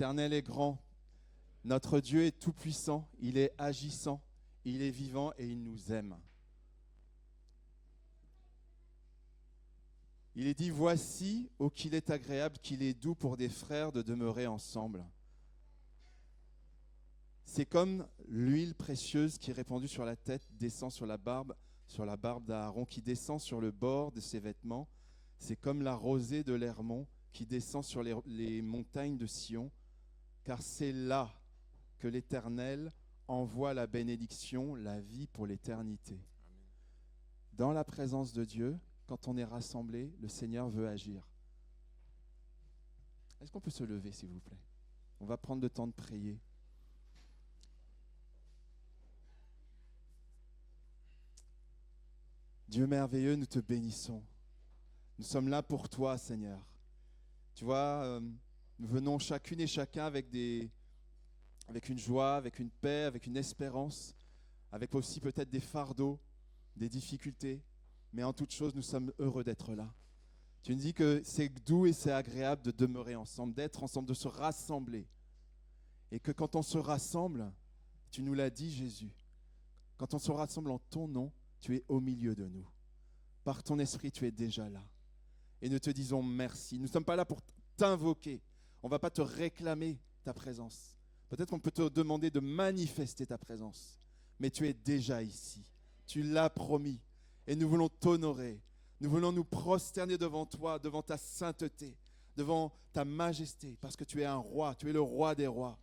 L'Éternel est grand. Notre Dieu est tout-puissant. Il est agissant. Il est vivant et il nous aime. Il est dit, voici, ô qu'il est agréable, qu'il est doux pour des frères de demeurer ensemble. C'est comme l'huile précieuse qui est répandue sur la tête, descend sur la barbe d'Aaron, qui descend sur le bord de ses vêtements. C'est comme la rosée de l'Hermon qui descend sur les montagnes de Sion, car c'est là que l'Éternel envoie la bénédiction, la vie pour l'éternité. Dans la présence de Dieu, quand on est rassemblés, le Seigneur veut agir. Est-ce qu'on peut se lever, s'il vous plaît? On va prendre le temps de prier. Dieu merveilleux, nous te bénissons. Nous sommes là pour toi, Seigneur. Tu vois, nous venons chacune et chacun avec une joie, avec une paix, avec une espérance, avec aussi peut-être des fardeaux, des difficultés. Mais en toute chose, nous sommes heureux d'être là. Tu nous dis que c'est doux et c'est agréable de demeurer ensemble, d'être ensemble, de se rassembler. Et que quand on se rassemble, tu nous l'as dit, Jésus, quand on se rassemble en ton nom, tu es au milieu de nous. Par ton esprit, tu es déjà là. Et nous te disons merci. Nous ne sommes pas là pour t'invoquer. On ne va pas te réclamer ta présence. Peut-être qu'on peut te demander de manifester ta présence. Mais tu es déjà ici. Tu l'as promis. Et nous voulons t'honorer. Nous voulons nous prosterner devant toi, devant ta sainteté, devant ta majesté. Parce que tu es un roi. Tu es le roi des rois.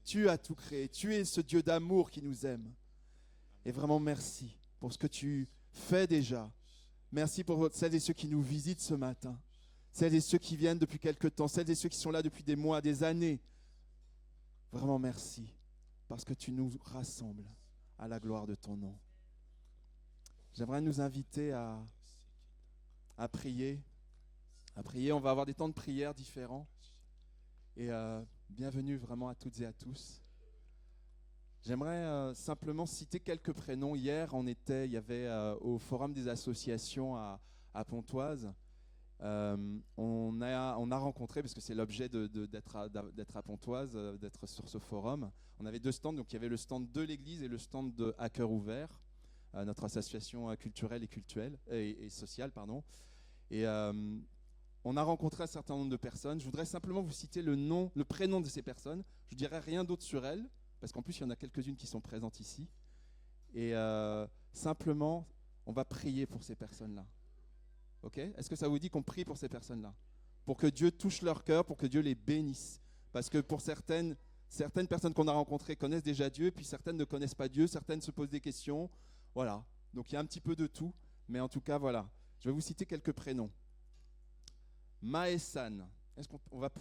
Tu as tout créé. Tu es ce Dieu d'amour qui nous aime. Et vraiment merci pour ce que tu fais déjà. Merci pour celles et ceux qui nous visitent ce matin, celles et ceux qui viennent depuis quelque temps, celles et ceux qui sont là depuis des mois, des années. Vraiment merci, parce que tu nous rassembles à la gloire de ton nom. J'aimerais nous inviter à prier. À prier, on va avoir des temps de prière différents. Et bienvenue vraiment à toutes et à tous. J'aimerais simplement citer quelques prénoms. Hier, il y avait au Forum des associations à Pontoise, on a rencontré, parce que c'est l'objet d'être à Pontoise, d'être sur ce forum, on avait deux stands, donc il y avait le stand de l'église et le stand de À Cœur Ouvert, notre association culturelle et sociale. Et on a rencontré un certain nombre de personnes. Je voudrais simplement vous citer le prénom de ces personnes. Je ne dirai rien d'autre sur elles, parce qu'en plus, il y en a quelques-unes qui sont présentes ici. Et simplement, on va prier pour ces personnes-là. Ok ? Est-ce que ça vous dit qu'on prie pour ces personnes-là ? Pour que Dieu touche leur cœur, pour que Dieu les bénisse. Parce que pour certaines personnes qu'on a rencontrées connaissent déjà Dieu, puis certaines ne connaissent pas Dieu, certaines se posent des questions. Voilà. Donc il y a un petit peu de tout. Mais en tout cas, voilà. Je vais vous citer quelques prénoms. Maësan. On va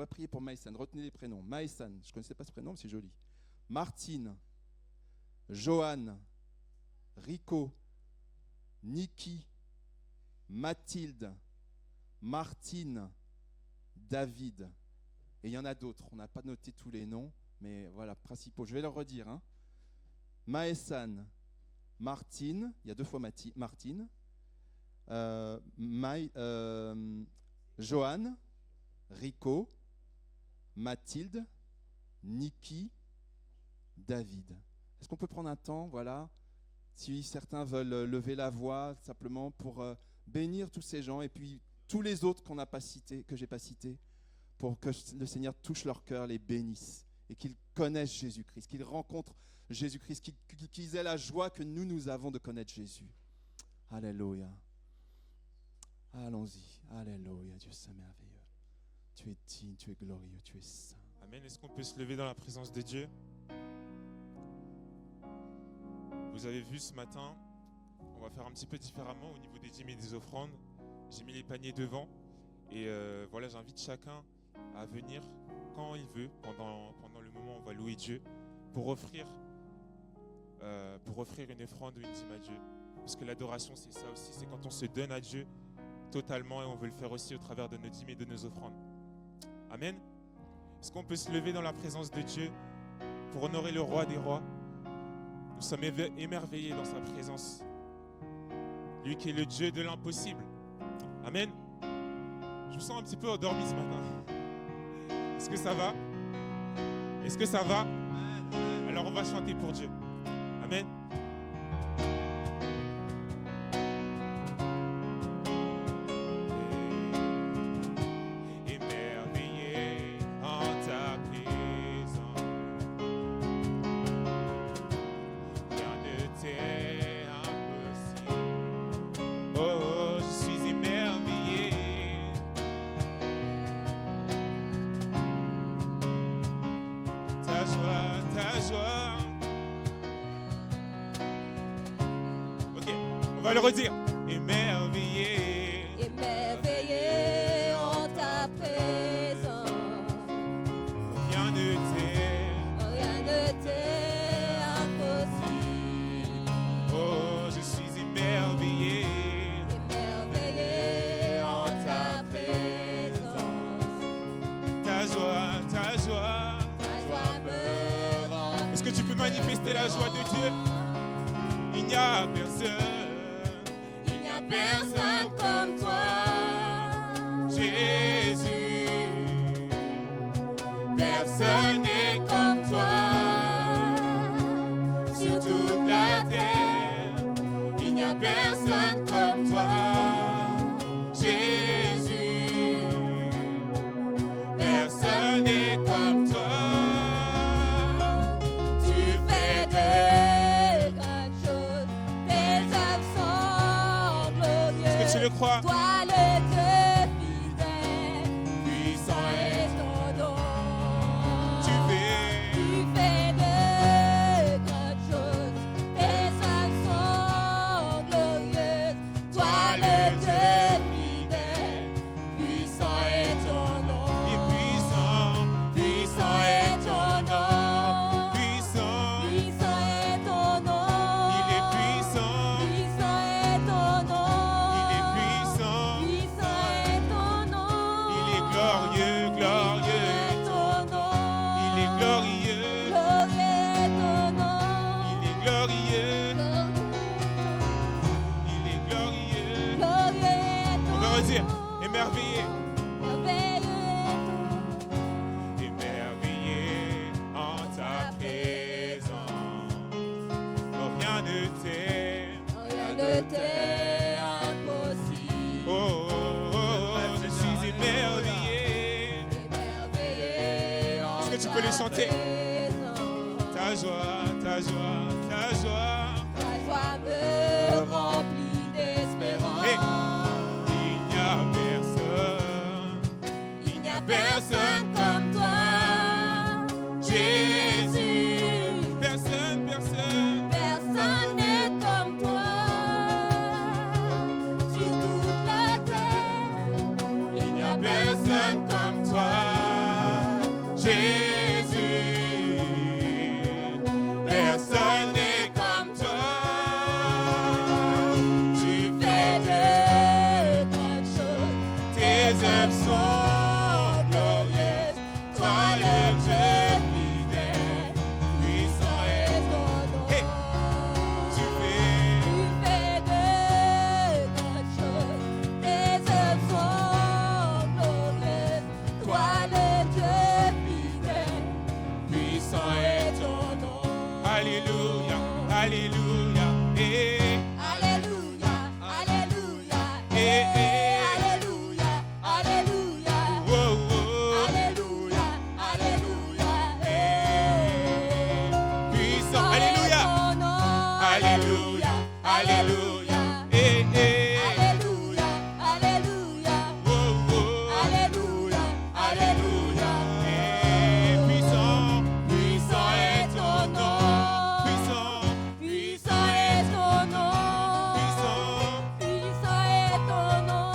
prier pour Maësan. Retenez les prénoms. Maësan. Je ne connaissais pas ce prénom, mais c'est joli. Martine, Joanne, Rico, Niki, Mathilde, Martine, David. Et il y en a d'autres. On n'a pas noté tous les noms, mais voilà, principaux. Je vais leur redire. Maësan, Martine, il y a deux fois Martine, Joanne, Rico, Mathilde, Niki, David. Est-ce qu'on peut prendre un temps, voilà, si certains veulent lever la voix, simplement pour bénir tous ces gens et puis tous les autres qu'on n'a pas cités, que j'ai pas cités, pour que le Seigneur touche leur cœur, les bénisse et qu'ils connaissent Jésus-Christ, qu'ils rencontrent Jésus-Christ, qu'ils aient la joie que nous avons de connaître Jésus. Alléluia. Allons-y. Alléluia. Dieu c'est merveilleux. Tu es digne, tu es glorieux, tu es saint. Amen. Est-ce qu'on peut se lever dans la présence de Dieu ? Vous avez vu ce matin, on va faire un petit peu différemment au niveau des dîmes et des offrandes. J'ai mis les paniers devant et voilà, j'invite chacun à venir quand il veut, pendant le moment où on va louer Dieu, pour offrir une offrande ou une dîme à Dieu. Parce que l'adoration, c'est ça aussi, c'est quand on se donne à Dieu totalement et on veut le faire aussi au travers de nos dîmes et de nos offrandes. Amen. Est-ce qu'on peut se lever dans la présence de Dieu pour honorer le roi des rois ? Nous sommes émerveillés dans sa présence. Lui qui est le Dieu de l'impossible. Amen. Je me sens un petit peu endormi ce matin. Est-ce que ça va ? Est-ce que ça va? Alors on va chanter pour Dieu. Amen. Émerveillé en ta présence, rien ne t'est impossible. Oh, je suis émerveillé. Ta joie. Ok, on va le redire. Émerveillé. Émerveillé en ta présence, Rien ne t'est impossible. Oh, je suis émerveillé. Émerveillé en ta présence, Ta joie. ta joie me rend. Est-ce que tu peux manifester la joie de Dieu? Il n'y a personne comme toi, Jésus. personne n'est comme toi. Sur toute la terre, il n'y a personne comme toi, Jésus. Personne n'est comme toi. Tu fais de grandes choses, tes œuvres sont glorieuses. Est-ce que tu le crois? Toi le Dieu fidèle, puissant est ton nom. Tu fais de grandes choses, tes œuvres sont glorieuses. Toi le Dieu fidèle, puissant est ton nom. Puissant est ton nom. puissant. Puissant est ton nom. Il est puissant. Puissant est ton nom. Il est puissant. Puissant est ton nom. Il est glorieux. Glorieux ton nom. Il est glorieux. Glorieux ton nom. Il est glorieux. Il est glorieux. Glorieux ton nom. On va redire. Émerveillé. Merveilleux Émerveillé en ta présence. Oh, rien ne t'est. rien ne t'est impossible. Je suis émerveillé. Émerveillé en Est-ce que tu peux les chanter? présence. Ta joie. Ta joie me remplit d'espérance. Hey. Il n'y a Personne comme toi, Jésus. personne. Personne n'est comme toi. Sur toute la terre, il n'y a personne comme toi, Jésus. Personne n'est comme toi. Tu fais de grandes choses, Tes œuvres sont glorieuses. Toi le Dieu fidèle, puissant est. est ton nom. Hey. Tu fais. Tu fais de grandes choses, tes œuvres sont glorieuses. Toi le Dieu fidèle, Puissant est est. ton nom. Alléluia. Alléluia, alléluia, Eh, eh. alléluia, alléluia, Oh. alléluia, alléluia, Puissant. Alléluia. ton nom. Alléluia. Eh. Alléluia, alléluia, Oh. alléluia, alléluia. Puissant est ton nom. Puissant est ton nom. Puissant est ton nom.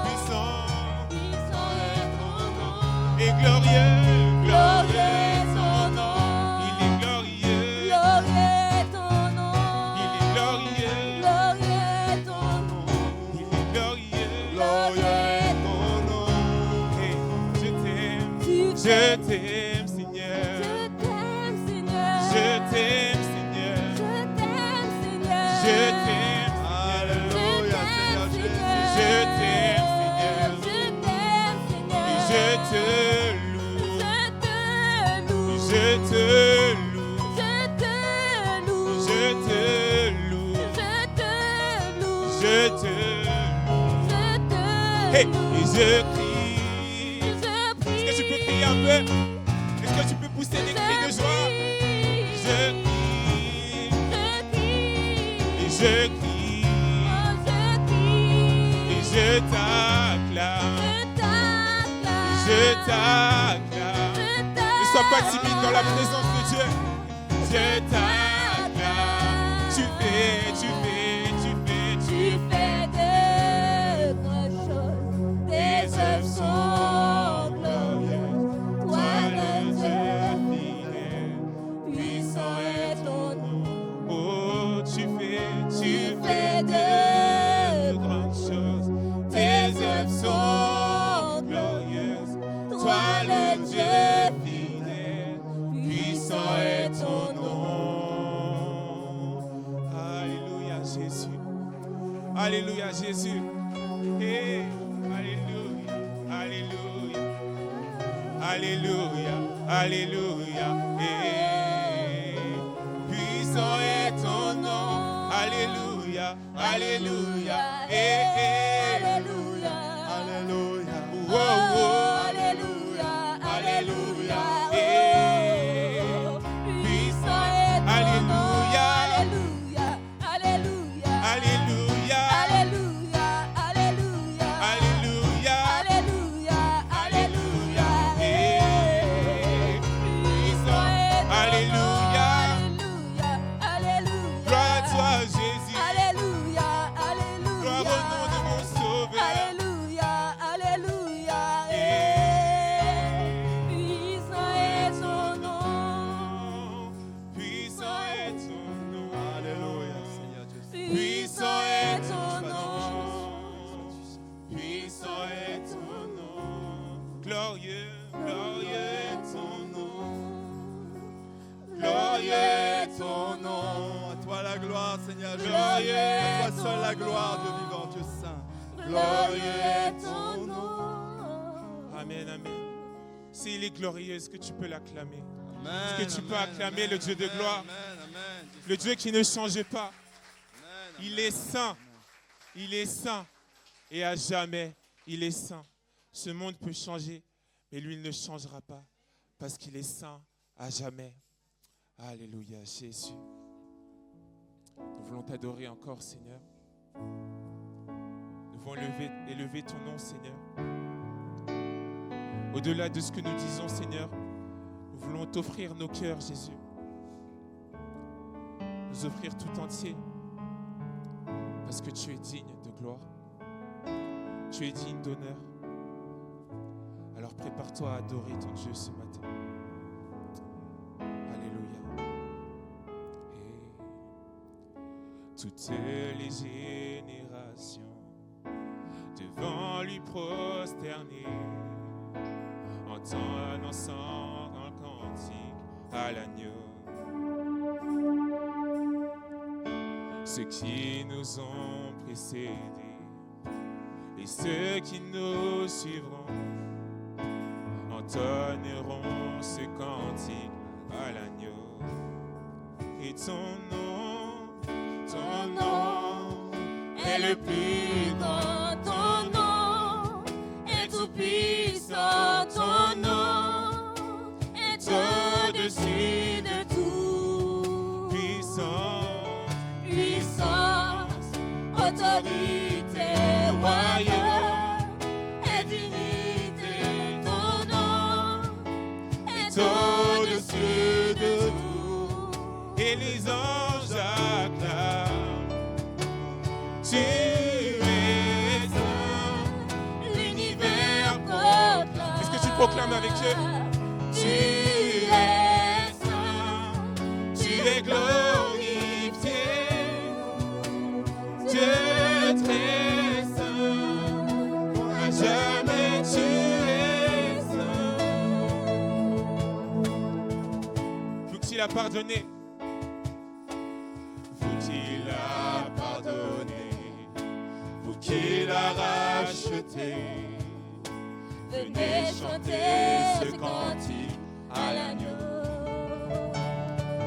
Puissant est ton nom. Et glorieux. Glorieux est ton nom. Il est glorieux. Glorieux est ton nom. Il est glorieux. Glorieux est ton nom. Il est glorieux. Glorieux est ton nom. Et je t'aime. Tu Je fais- t'aime, Seigneur. Je t'aime, Seigneur. Je t'aime, Seigneur. Je t'aime, Seigneur. Je t'aime, Alléluia, Seigneur Jésus. Je t'aime, Seigneur. Je t'aime, Seigneur. Et je te loue. Je te loue. Je Hey, et je crie. Est-ce que tu peux crier un peu? Est-ce que tu peux pousser des cris de joie? Je crie. Et je crie. Et je t'acclame. Je t'acclame. Ne sois pas timide dans la présence de Dieu. Je t'acclame. Tu fais de grandes choses. Tes œuvres sont glorieuses. Toi le Dieu fidèle, puissant est ton nom. Oh, tu fais de grandes choses. Tes œuvres sont glorieuses. Toi le Dieu fidèle, puissant est ton nom. Alléluia Jésus. Alléluia Jésus. Hey, alléluia. Alléluia. Alléluia. Alléluia. Hey, puissant est ton nom. Alléluia. Alléluia. Hey, hey. Alléluia. Alléluia. Oh, oh. Alléluia. Alléluia. Hey, Puissant est ton nom. Alléluia. Alléluia. Alléluia. Alléluia. Alléluia. Alléluia. Alléluia. Alléluia. Alléluia. Hey, Puissant est ton Alléluia. nom. Alléluia. Gloire à toi Jésus. Alléluia. Alléluia. Gloire au nom de mon Sauveur. Alléluia, alléluia, puissant est ton nom. Puissant est ton nom. Alléluia, Seigneur Dieu. Puissant est ton nom. Puissant est ton nom. Glorieux, glorieux est ton nom. Glorieux est ton nom. À toi la gloire, Seigneur. Glorieux À est toi seul la gloire, Dieu vivant, Dieu saint. Glorieux est ton nom. Amen, amen. S'il est glorieux, est-ce que tu peux l'acclamer? Amen, Est-ce que tu peux amen, acclamer amen, le Dieu de amen, gloire? amen, amen. Le Dieu qui ne change pas. Amen, Il amen. est saint. Il est saint. Et à jamais, il est saint. Ce monde peut changer, mais lui, il ne changera pas. Parce qu'il est saint à jamais. Alléluia, Jésus. Nous voulons t'adorer encore, Seigneur. Nous voulons élever ton nom, Seigneur. Au-delà de ce que nous disons, Seigneur, nous voulons t'offrir nos cœurs, Jésus. Nous offrir tout entier. Parce que tu es digne de gloire. Tu es digne d'honneur. Alors prépare-toi à adorer ton Dieu ce matin. Alléluia. Et toutes les générations devant lui prosterner, entendent ensemble un cantique à l'agneau. Ceux qui nous ont précédés et ceux qui nous suivront entonneront ce cantique à l'agneau. Et ton nom Est le plus grand, ton nom est tout puissant, ton nom est au-dessus de tout. Puissance, autorité, royaume et dignité, ton nom est au-dessus de tout. et les anges acclament. Tu es saint. L'univers proclame. Est-ce que tu proclames avec Dieu? Tu es saint, Tu es glorifié, Dieu très saint, à jamais tu es saint. Vous qu'il a pardonné, vous qu'il a pardonné, vous qu'il a racheté, venez chanter ce cantique à l'agneau.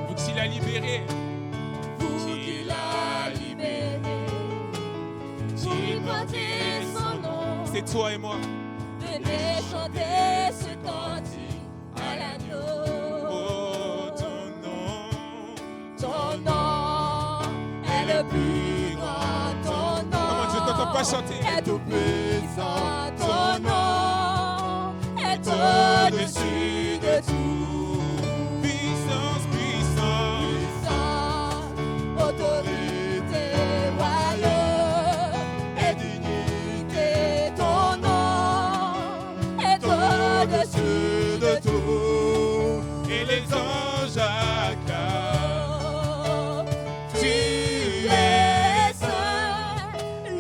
vous qu'il a libéré, Vous qu'il a libéré, qui portez son nom, c'est toi et moi. Venez chanter ce cantique à l'agneau. Oh, ton nom. Ton nom est le plus grand. Ton nom Comment je t'entends pas chanter? est tout puissant. Ton nom est au-dessus de tout. Puissance, puissance. Puissant, autorité, royaume et dignité. Ton nom est au-dessus de tout. Et les anges acclament. Tu es saint,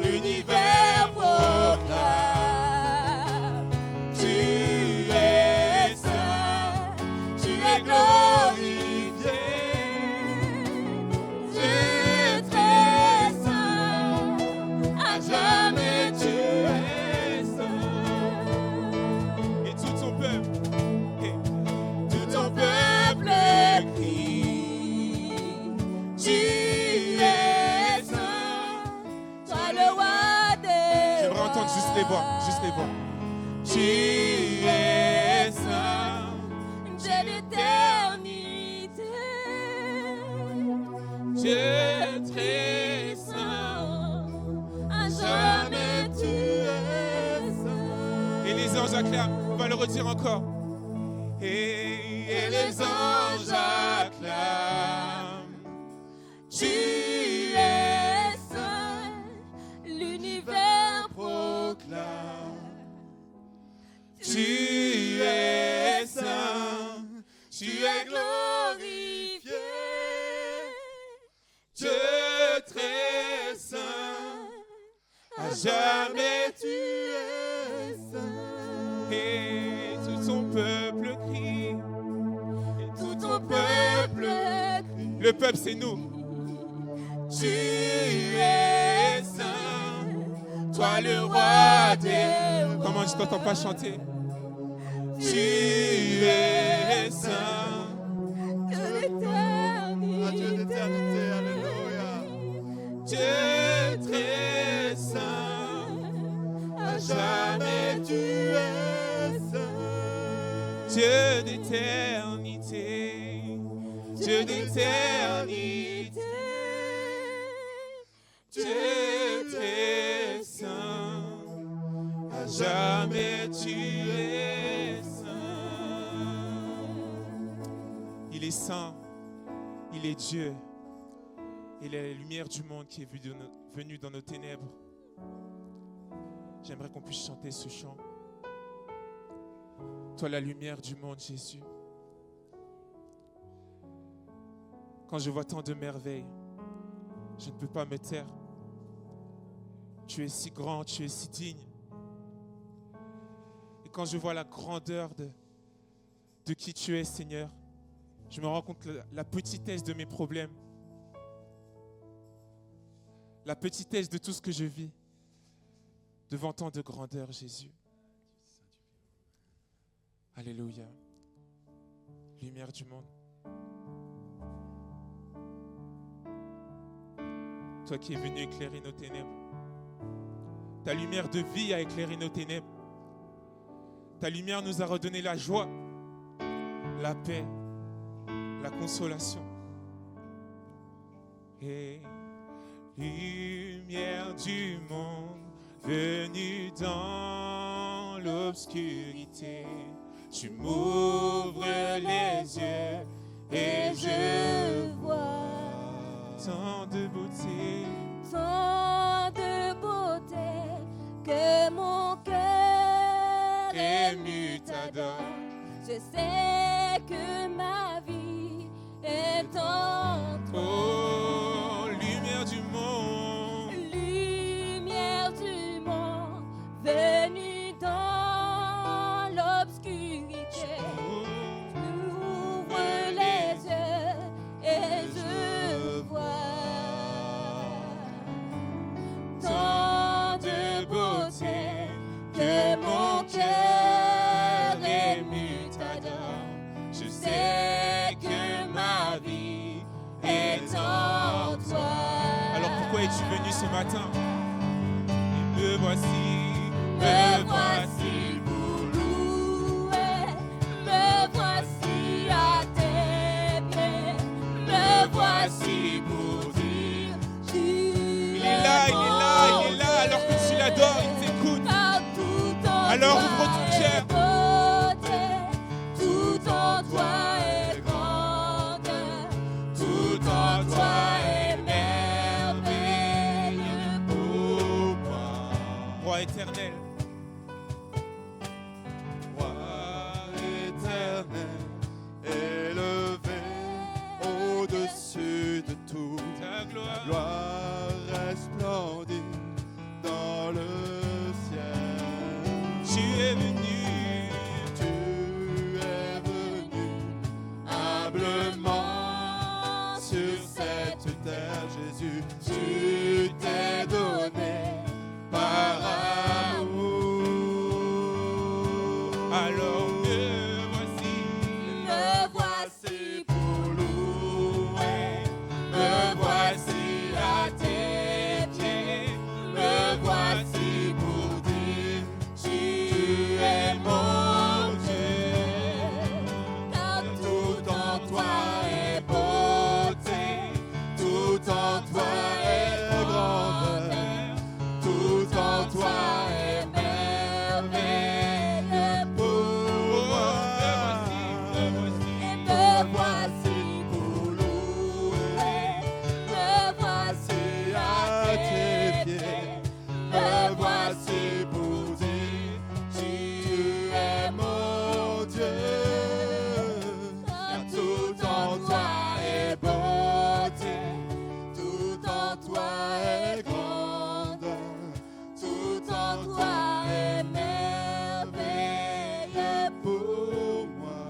l'univers proclame. Tu es saint, tu es glorifié. Dieu très saint, à jamais tu es saint. Et tout ton peuple. Et Tout ton peuple crie. Tu es saint, toi le roi des j'aimerais entendre rois. juste les voix. Juste les voix. Tu es saint, Dieu d'éternité. Dieu très saint, à jamais tu es saint. Et les anges acclament. On va le redire encore. Et les anges acclament. Tu es saint, l'univers proclame. Tu es saint, tu es glorifié. Dieu très saint, à jamais tu es saint. et tout ton peuple crie. Tout ton peuple crie. Le peuple, c'est nous. Tu es saint, toi le roi des rois. Comment je t'entends pas chanter? Tu es saint, Dieu d'éternité. Alléluia. Dieu très saint, à jamais tu es saint. Dieu d'éternité, Dieu d'éternité, Dieu très saint, à jamais tu es saint. Il est saint, il est Dieu, il est la lumière du monde qui est venue dans nos ténèbres. J'aimerais qu'on puisse chanter ce chant. Toi, la lumière du monde, Jésus. Quand je vois tant de merveilles, je ne peux pas me taire. Tu es si grand, tu es si digne. Et quand je vois la grandeur de qui tu es, Seigneur, je me rends compte de la petitesse de mes problèmes, la petitesse de tout ce que je vis, devant tant de grandeur, Jésus. Alléluia. Lumière du monde. Toi qui es venu éclairer nos ténèbres. Ta lumière de vie a éclairé nos ténèbres. Ta lumière nous a redonné la joie, la paix, la consolation. Et lumière du monde, venue dans l'obscurité, tu m'ouvres les yeux et je vois tant de beauté. tant de beauté que mon cœur ému t'adore. Je sais que ma vie est en toi. Oh, lumière du monde, Lumière du monde, venue dans l'obscurité. J'ouvre les yeux et je vois tant de beauté que mon cœur ému t'adore. Je sais que ma vie est en toi. alors pourquoi es-tu venu ce matin? Et me voici, Me Alors ouvre ton cœur. Tout en toi est grande, tout en toi est merveilleux pour moi. Roi éternel, Roi éternel, élevé au-dessus de tout. ta gloire, Gloire resplendit dans le ciel. tu es venu. Tu es venu humblement sur cette terre, Jésus. Tu t'es donné par amour. Alors me voici, Me voici pour louer, me voici à tes pieds, me voici pour dire tu es mon Dieu. Car tout en toi est beauté, tout en toi est grandeur, tout en toi est merveilleux pour moi. Et me voici pour louer, me voici à tes pieds, me voici pour dire tu es mon Dieu. Car tout en toi est beauté, tout en toi est grandeur, tout en toi est merveilleux pour moi.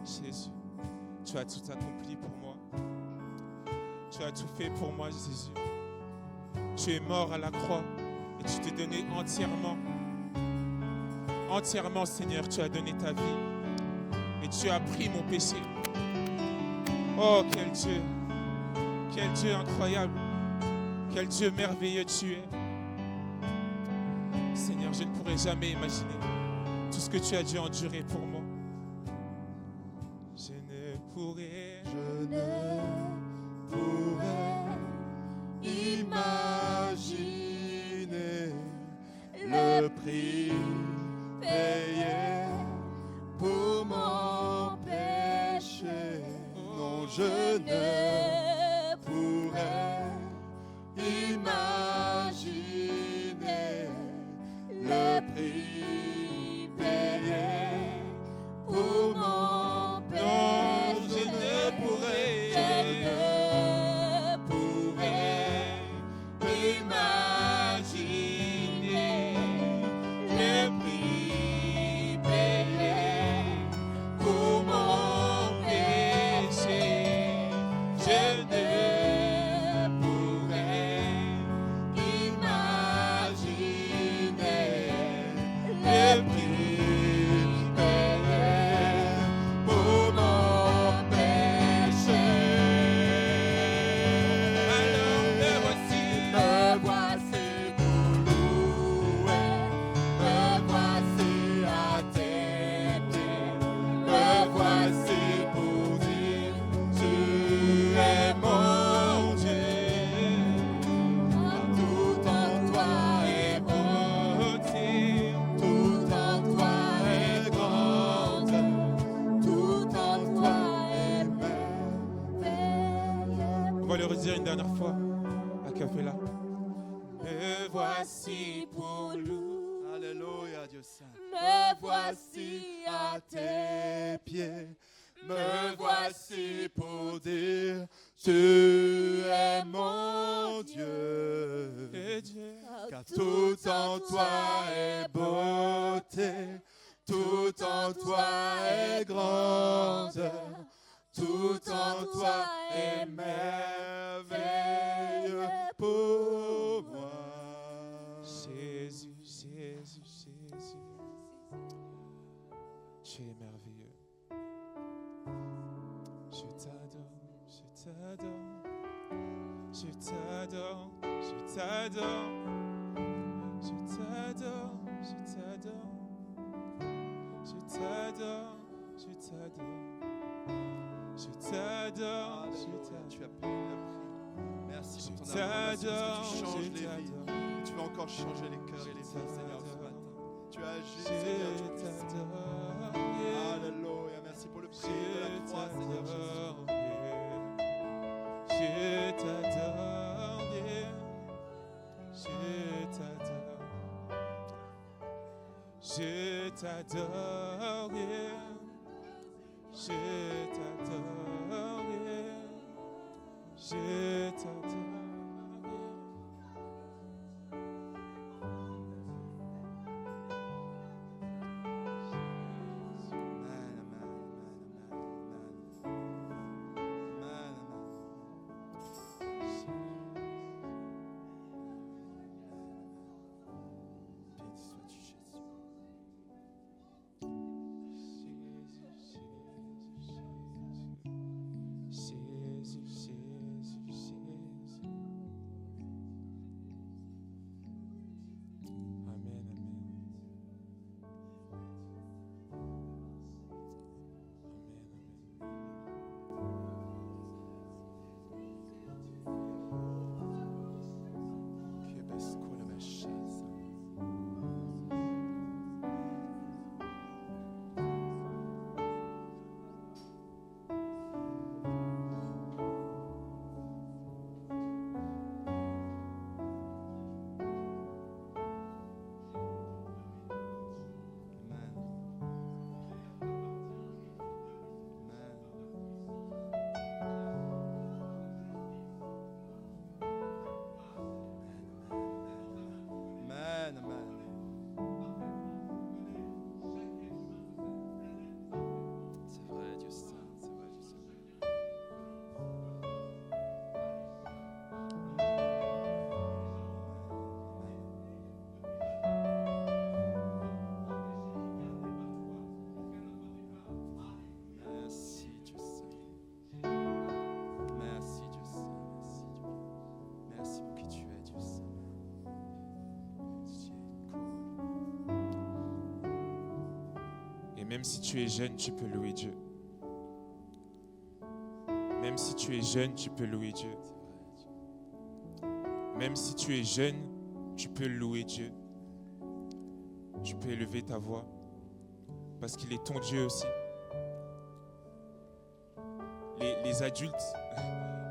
Jésus, tu as tout accompli pour moi. Tu as tout fait pour moi, Jésus. Tu es mort à la croix et tu t'es donné entièrement. Entièrement, Seigneur, tu as donné ta vie et tu as pris mon péché. Oh, quel Dieu incroyable, quel Dieu merveilleux tu es. Seigneur, je ne pourrais jamais imaginer tout ce que tu as dû endurer pour moi. Je ne pourrais. Je ne pourrais imaginer le prix payé pour mon péché. Non, je ne pourrais imaginer le prix payé pour mon péché. Non, je ne pourrais. Je ne pourrais imaginer le prix payé pour mon péché. Je ne pourrais imaginer le prix payé pour mon péché. Alors me voici. Me voici pour louer, me voici à tes pieds, me voici pour dire tu es mon Dieu. Tout en toi est beauté, tout en toi est grande, tout en toi est merveilleux. On va le redire une dernière fois. A cappella. Me Voici pour louer. Alléluia, Dieu Saint. Me voici à tes Pieds, me voici pour dire tu es mon Dieu. et Dieu. Car tout en toi est beauté, tout en toi est grandeur, tout en toi est merveilleux pour moi. Jésus, Jésus, Jésus. Tu es merveilleux. Je t'adore, je t'adore. Je t'adore, je t'adore. Je t'adore, je t'adore. Je t'adore, je t'adore. Je t'adore, je t'adore. Tu as payé le prix. Merci pour ton Je amour. Merci parce t'adore, que tu changes je les vies. t'adore. Et tu vas encore changer les cœurs et les vies, Seigneur, ce matin. Tu as agi, Je Seigneur, tu es puissant. t'adore. Alléluia. Merci pour le prix de la croix, Seigneur Jésus. Je t'adore, je t'adore, je t'adore, je t'adore, je t'adore. Même si tu es jeune, tu peux louer Dieu. Même si tu es jeune, tu peux louer Dieu. Même si tu es jeune, tu peux louer Dieu. Tu peux élever ta voix parce qu'il est ton Dieu aussi. Les adultes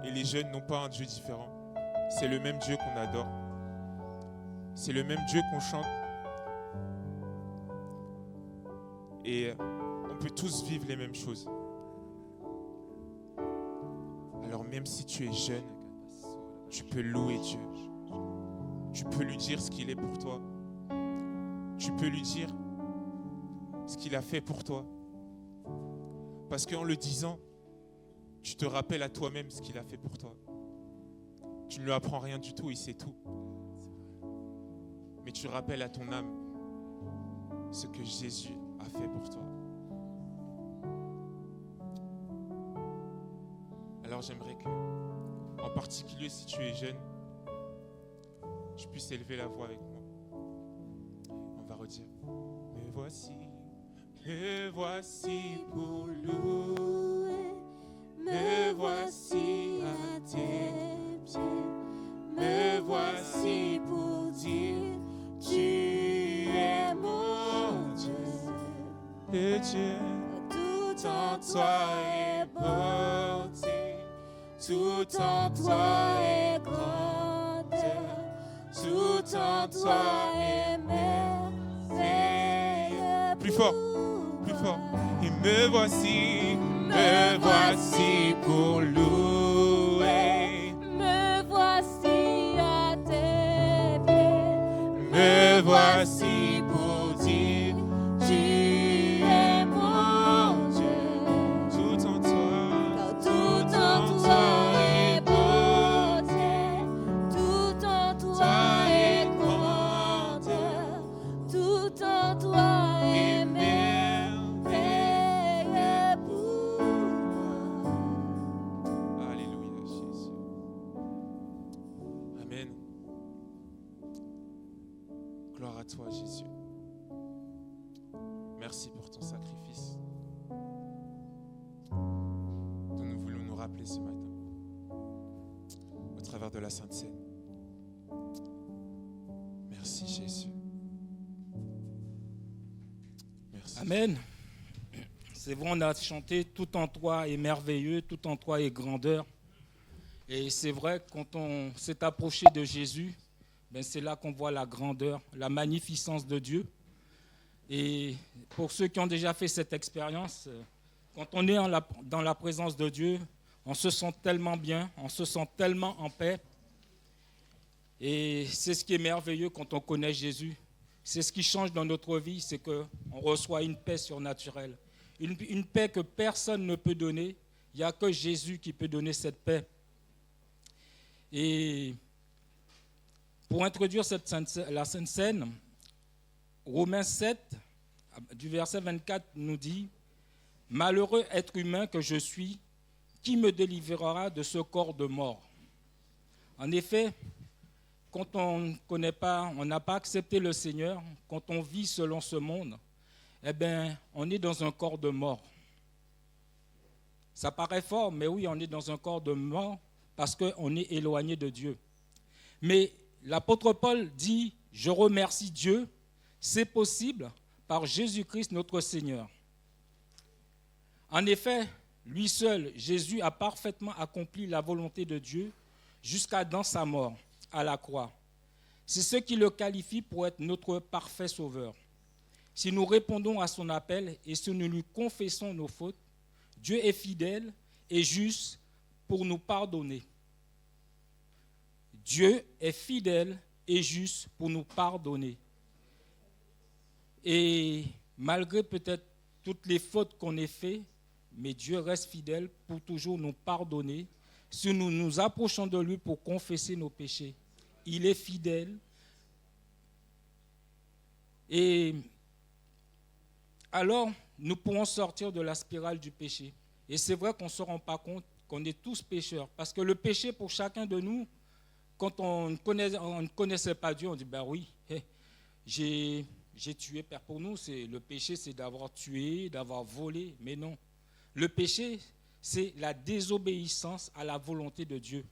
et les jeunes n'ont pas un Dieu différent. C'est le même Dieu qu'on adore. C'est le même Dieu qu'on chante. Et on peut tous vivre les mêmes choses. Alors même si tu es jeune, tu peux louer Dieu. Tu peux lui dire ce qu'il est pour toi. Tu peux lui dire ce qu'il a fait pour toi. Parce qu'en le disant, tu te rappelles à toi-même ce qu'il a fait pour toi. Tu ne lui apprends rien du tout, il sait tout. Mais tu rappelles à ton âme ce que Jésus a fait pour toi. Alors j'aimerais que, en particulier si tu es jeune, tu puisses élever la voix avec moi. On va redire. Me voici pour louer, me voici à tes pieds, me voici pour dire, tu es mon Dieu. Et Dieu, tout en toi est beauté, tout en toi est grandeur, tout en toi est merveilleux. Plus fort, plus fort. Et me voici pour louer, Me voici à tes pieds, me voici pour dire, tu es mon Dieu. Tout en toi, car tout en toi est beauté, tout en toi est grandeur, tout en toi est merveilleux pour moi. Alléluia, Jésus. Amen. Gloire à toi, Jésus. Merci pour ton sacrifice dont nous voulons nous rappeler ce matin au travers de la Sainte Seine. Merci, Jésus. Amen. C'est vrai, on a chanté tout en toi est merveilleux, tout en toi est grandeur. Et c'est vrai, quand on s'est approché de Jésus, ben c'est là qu'on voit la grandeur, la magnificence de Dieu. Et pour ceux qui ont déjà fait cette expérience, quand on est dans la présence de Dieu, on se sent tellement bien, on se sent tellement en paix. Et c'est ce qui est merveilleux quand on connaît Jésus. C'est ce qui change dans notre vie, c'est qu'on reçoit une paix surnaturelle. Une paix que personne ne peut donner. Il n'y a que Jésus qui peut donner cette paix. Et pour introduire la Sainte Seine, Romains 7, du verset 24, nous dit « Malheureux être humain que je suis, qui me délivrera de ce corps de mort ?» En effet, quand on ne connaît pas, on n'a pas accepté le Seigneur, quand on vit selon ce monde, eh bien, on est dans un corps de mort. Ça paraît fort, mais oui, on est dans un corps de mort parce qu'on est éloigné de Dieu. Mais l'apôtre Paul dit, je remercie Dieu, c'est possible par Jésus-Christ notre Seigneur. En effet, lui seul, Jésus, a parfaitement accompli la volonté de Dieu jusqu'à dans sa mort à la croix. C'est ce qui le qualifie pour être notre parfait sauveur. Si nous répondons à son appel et si nous lui confessons nos fautes, Dieu est fidèle et juste pour nous pardonner. Dieu est fidèle et juste pour nous pardonner. Et malgré peut-être toutes les fautes qu'on ait faites, mais Dieu reste fidèle pour toujours nous pardonner si nous nous approchons de lui pour confesser nos péchés. Il est fidèle. Et alors, nous pourrons sortir de la spirale du péché. Et c'est vrai qu'on ne se rend pas compte qu'on est tous pécheurs. Parce que le péché, pour chacun de nous, quand on ne connaissait pas Dieu, on dit, ben oui, j'ai tué. Père, pour nous, le péché, c'est d'avoir tué, d'avoir volé. Mais non. Le péché, c'est la désobéissance à la volonté de Dieu.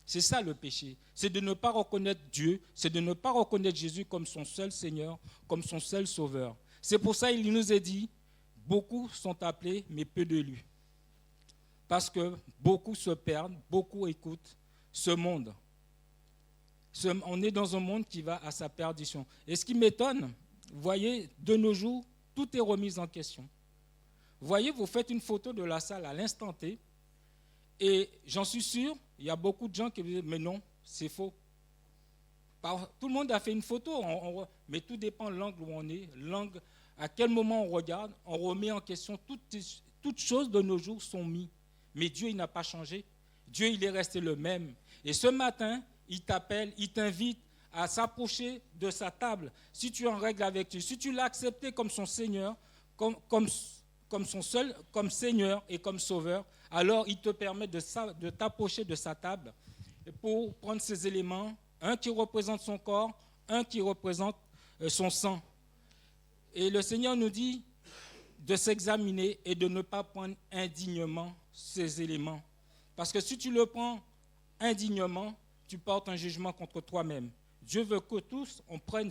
C'est ça le péché. C'est de ne pas reconnaître Dieu, c'est de ne pas reconnaître Jésus comme son seul Seigneur, comme son seul Sauveur. C'est pour ça qu'il nous est dit, beaucoup sont appelés, mais peu d'élus. Parce que beaucoup se perdent, beaucoup écoutent ce monde. On est dans un monde qui va à sa perdition. Et ce qui m'étonne, vous voyez, de nos jours, tout est remis en question. Vous voyez, vous faites une photo de la salle à l'instant T, et j'en suis sûr, il y a beaucoup de gens qui disent, mais non, c'est faux. Tout le monde a fait une photo, mais tout dépend de l'angle où on est, à quel moment on regarde, on remet en question, toutes choses de nos jours sont mises. Mais Dieu, il n'a pas changé. Dieu, il est resté le même. Et ce matin, il t'appelle, il t'invite à s'approcher de sa table. Si tu es en règle avec lui, si tu l'as accepté comme son Seigneur, comme Seigneur et comme Sauveur, alors il te permet de t'approcher de sa table pour prendre ces éléments, un qui représente son corps, un qui représente son sang. Et le Seigneur nous dit de s'examiner et de ne pas prendre indignement ces éléments. Parce que si tu le prends indignement, tu portes un jugement contre toi-même. Dieu veut que tous on prenne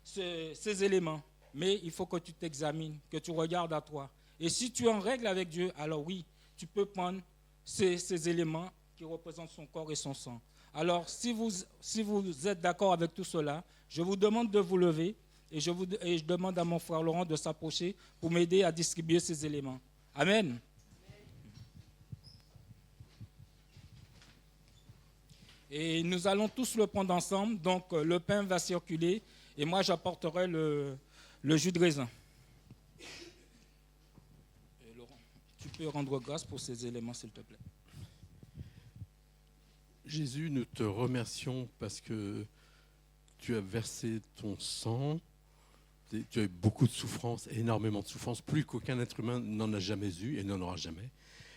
ces éléments. Mais il faut que tu t'examines, que tu regardes à toi. Et si tu es en règle avec Dieu, alors oui, tu peux prendre ces éléments qui représentent son corps et son sang. Alors, si vous êtes d'accord avec tout cela, je vous demande de vous lever et je demande à mon frère Laurent de s'approcher pour m'aider à distribuer ces éléments. Amen. Et nous allons tous le prendre ensemble. Donc, le pain va circuler et moi, j'apporterai le jus de raisin. Et Laurent, tu peux rendre grâce pour ces éléments, s'il te plaît. Jésus, nous te remercions parce que tu as versé ton sang, tu as eu beaucoup de souffrance, énormément de souffrance, plus qu'aucun être humain n'en a jamais eu et n'en aura jamais.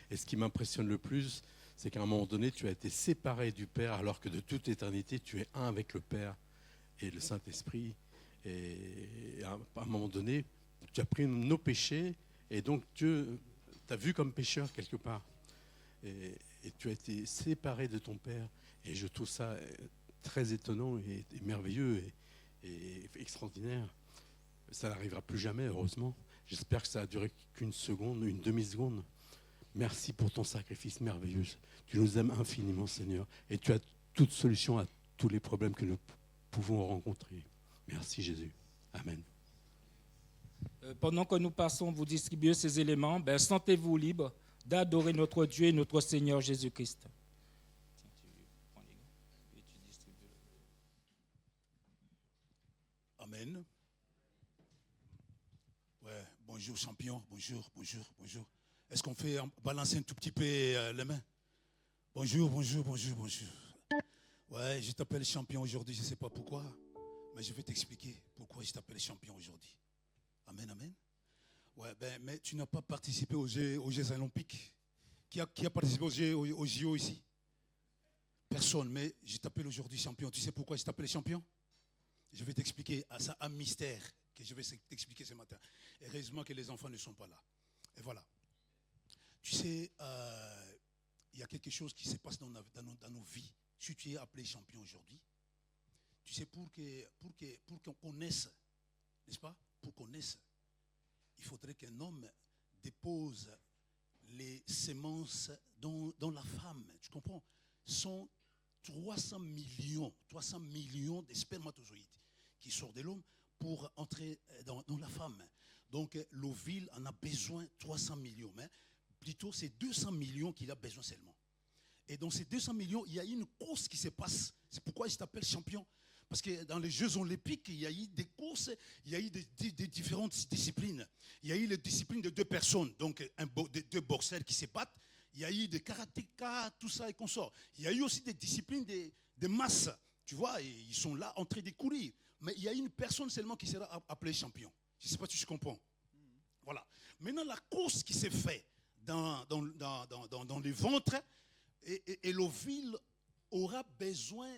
Et ce qui m'impressionne le plus, c'est qu'à un moment donné, tu as été séparé du Père, alors que de toute éternité, tu es un avec le Père et le Saint-Esprit. Et à un moment donné, tu as pris nos péchés, et donc Dieu t'a vu comme pécheur quelque part. Et tu as été séparé de ton Père. Et je trouve ça très étonnant et merveilleux et extraordinaire. Ça n'arrivera plus jamais, heureusement. J'espère que ça a duré qu'une seconde, une demi-seconde. Merci pour ton sacrifice merveilleux. Tu nous aimes infiniment, Seigneur, et tu as toute solution à tous les problèmes que nous pouvons rencontrer. Merci, Jésus. Amen. Pendant que nous passons vous distribuer ces éléments, sentez-vous libre d'adorer notre Dieu et notre Seigneur Jésus-Christ. Amen. Ouais, bonjour champion, bonjour. Est-ce qu'on fait balancer un tout petit peu les mains? Bonjour. Ouais, je t'appelle champion aujourd'hui, je ne sais pas pourquoi, mais je vais t'expliquer pourquoi je t'appelle champion aujourd'hui. Amen. Ouais, mais tu n'as pas participé aux Jeux Olympiques. Qui a participé aux JO ici? Personne, mais je t'appelle aujourd'hui champion. Tu sais pourquoi je t'appelle champion? Je vais t'expliquer. Ça un mystère que je vais t'expliquer ce matin. Heureusement que les enfants ne sont pas là. Et voilà. Tu sais, il y a quelque chose qui se passe dans nos vies. Si tu es appelé champion aujourd'hui, tu sais, pour qu'on connaisse, n'est-ce pas? Pour qu'on connaisse, il faudrait qu'un homme dépose les semences dans la femme. Tu comprends? Sont 300 millions de spermatozoïdes qui sortent de l'homme pour entrer dans la femme. Donc l'ovule en a besoin 300 millions, mais plutôt c'est 200 millions qu'il a besoin seulement. Et dans ces 200 millions, il y a une course qui se passe. C'est pourquoi je t'appelle champion. Parce que dans les Jeux Olympiques, il y a eu des courses, il y a eu des différentes disciplines. Il y a eu les disciplines de deux personnes, donc deux boxeurs qui se battent. Il y a eu des karatékas, tout ça et consorts. Il y a eu aussi des disciplines de masse. Tu vois, et ils sont là en train de courir. Mais il y a une personne seulement qui sera appelée champion. Je ne sais pas si tu comprends. Voilà. Maintenant, la course qui s'est faite dans les ventres, et l'ovule aura besoin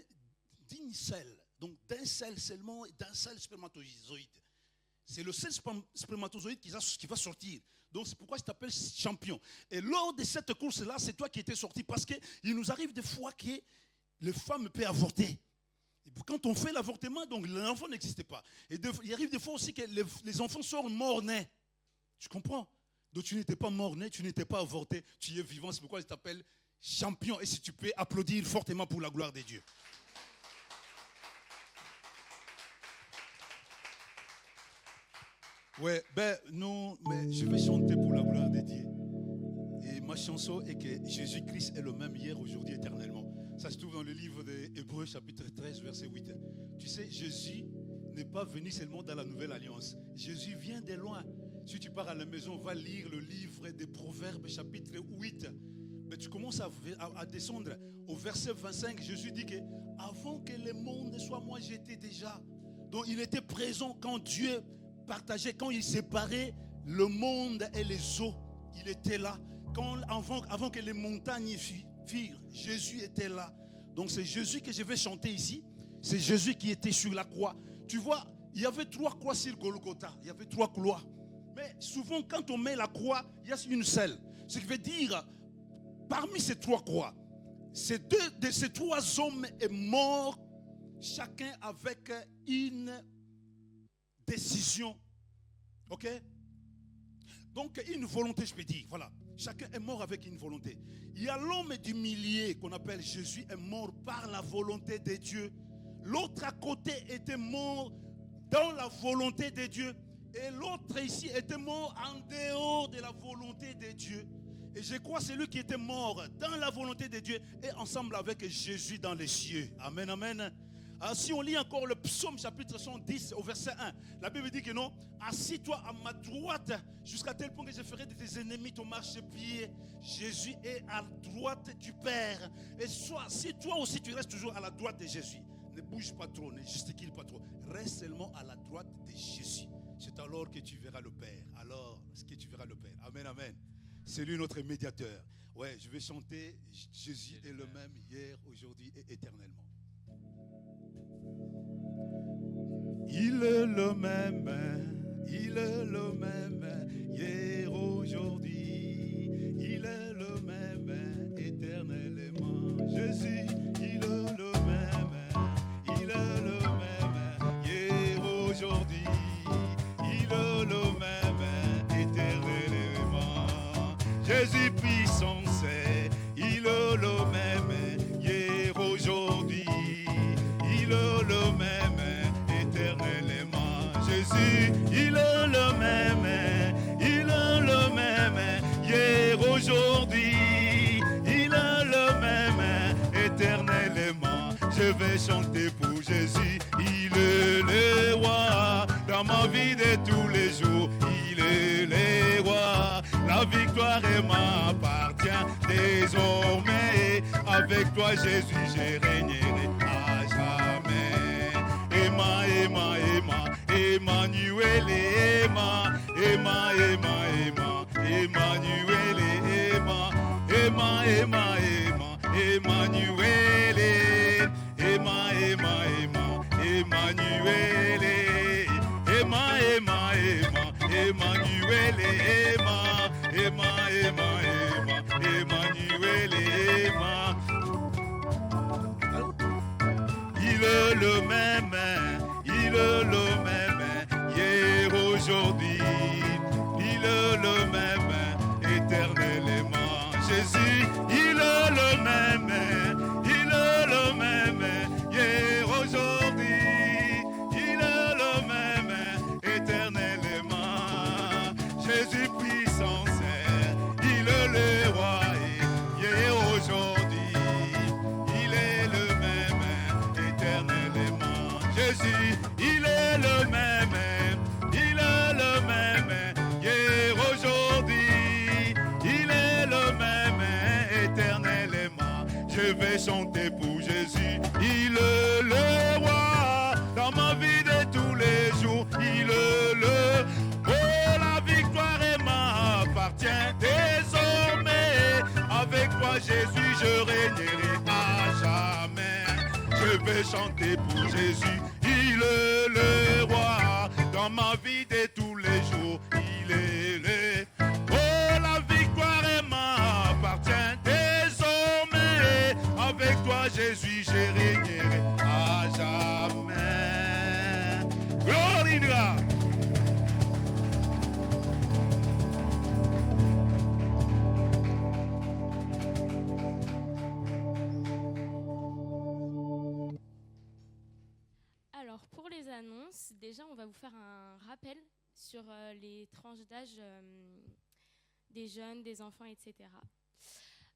d'une seule. Donc d'un seul seulement, d'un seul spermatozoïde. C'est le seul spermatozoïde qui va sortir. Donc c'est pourquoi je t'appelle champion. Et lors de cette course-là, c'est toi qui étais sorti. Parce qu'il nous arrive des fois que les femmes peuvent avorter. Et quand on fait l'avortement, donc l'enfant n'existait pas. Et il arrive des fois aussi que les enfants sortent morts-nés. Tu comprends? Donc tu n'étais pas mort-né, tu n'étais pas avorté, tu es vivant. C'est pourquoi je t'appelle champion. Et si tu peux applaudir fortement pour la gloire de Dieu. Ouais, non, mais je vais chanter pour la gloire de Dieu. Et ma chanson est que Jésus-Christ est le même hier, aujourd'hui, éternellement. Ça se trouve dans le livre des Hébreux, chapitre 13, verset 8. Tu sais, Jésus n'est pas venu seulement dans la nouvelle alliance. Jésus vient de loin. Si tu pars à la maison, va lire le livre des Proverbes, chapitre 8. Mais tu commences à descendre au verset 25. Jésus dit que avant que le monde soit moi, j'étais déjà. Donc il était présent quand Dieu partageait, quand il séparait le monde et les eaux. Il était là. Avant que les montagnes firent, Jésus était là. Donc c'est Jésus que je vais chanter ici. C'est Jésus qui était sur la croix. Tu vois, il y avait 3 croix sur Golgotha. Il y avait 3 croix. Mais souvent, quand on met la croix, il y a une seule. Ce qui veut dire, parmi ces 3 croix, ces 3 hommes sont morts, chacun avec une décision. Ok? Donc, une volonté, je peux dire. Voilà. Chacun est mort avec une volonté. Il y a l'homme du milieu qu'on appelle Jésus est mort par la volonté de Dieu. L'autre à côté était mort dans la volonté de Dieu. Et l'autre ici était mort en dehors de la volonté de Dieu. Et je crois que celui qui était mort dans la volonté de Dieu est ensemble avec Jésus dans les cieux. Amen, amen. Alors, si on lit encore le psaume chapitre 110 au verset 1, la Bible dit que non, assis-toi à ma droite jusqu'à tel point que je ferai de tes ennemis ton marchepied. Jésus est à droite du Père. Et si toi aussi tu restes toujours à la droite de Jésus, ne bouge pas trop, ne gesticule pas trop, reste seulement à la droite de Jésus. C'est alors que tu verras le Père. Alors que tu verras le Père. Amen, amen. C'est lui notre médiateur. Ouais, je vais chanter Jésus est le même hier, aujourd'hui et éternellement. Il est le même hier, aujourd'hui. Il est le même éternellement. Jésus, il est le même hier, aujourd'hui. Jésus puissant, c'est, il est le même hier, aujourd'hui, il est le même éternellement. Jésus, il est le même hier, aujourd'hui, il est le même éternellement. Je vais chanter pour Jésus, il est le roi dans ma vie de tous les jours, il est le roi. La victoire m'appartient désormais. Avec toi, Jésus, je régnerai à jamais. Emma, Emma, Emma, Emmanuel, Emma, Emma, Emma, Emma, Emmanuel, Emma, Emma, Emma, Emma, Emmanuel, Emma, Emma, Emma, Emmanuel, Emma, Emma, Emma, Emmanuel, Emma, Emma, Emma, Emma, Emmanuel, Emma. Il est le même, il est le même, hier, aujourd'hui, il est le même, éternellement. Jésus, il est le même, hier, aujourd'hui, il est le même, éternellement. Jésus puissant, il est le roi, hier, aujourd'hui, il est le même, éternellement. Jésus, il est le même, hier, aujourd'hui, il est le même, éternellement. Je vais chanter pour Jésus, il est le roi dans ma vie de tous les jours, il est le, oh la victoire m'appartient désormais. Avec toi Jésus, je régnerai à jamais. Je vais chanter pour Jésus, il est le roi dans ma vie de tous les jours, il est le, oh la victoire m'appartient désormais. Avec toi Jésus, je régnerai à jamais. Gloria. Alors, pour les annonces, déjà, on va vous faire un rappel sur les tranches d'âge des jeunes, des enfants, etc.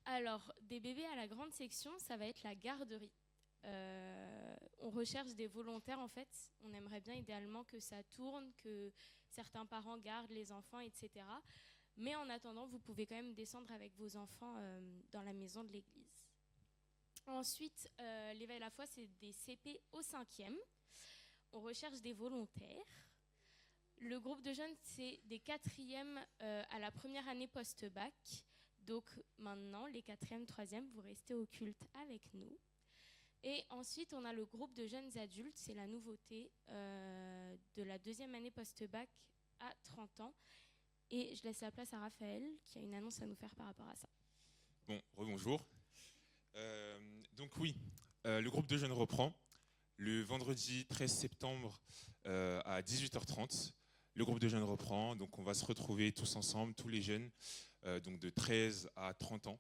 Alors, des bébés à la grande section, ça va être la garderie. On recherche des volontaires, en fait. On aimerait bien, idéalement, que ça tourne, que certains parents gardent les enfants, etc. Mais en attendant, vous pouvez quand même descendre avec vos enfants dans la maison de l'église. Ensuite, l'éveil à la foi, c'est des CP au 5e. On recherche des volontaires. Le groupe de jeunes, c'est des 4e à la première année post-bac. Donc maintenant, les 4e, 3e, vous restez au culte avec nous. Et ensuite, on a le groupe de jeunes adultes. C'est la nouveauté de la 2e année post-bac à 30 ans. Et je laisse la place à Raphaël, qui a une annonce à nous faire par rapport à ça. Bon, rebonjour. Donc oui, le groupe de jeunes reprend le vendredi 13 septembre à 18h30. Le groupe de jeunes reprend, donc on va se retrouver tous ensemble, tous les jeunes, donc de 13 à 30 ans,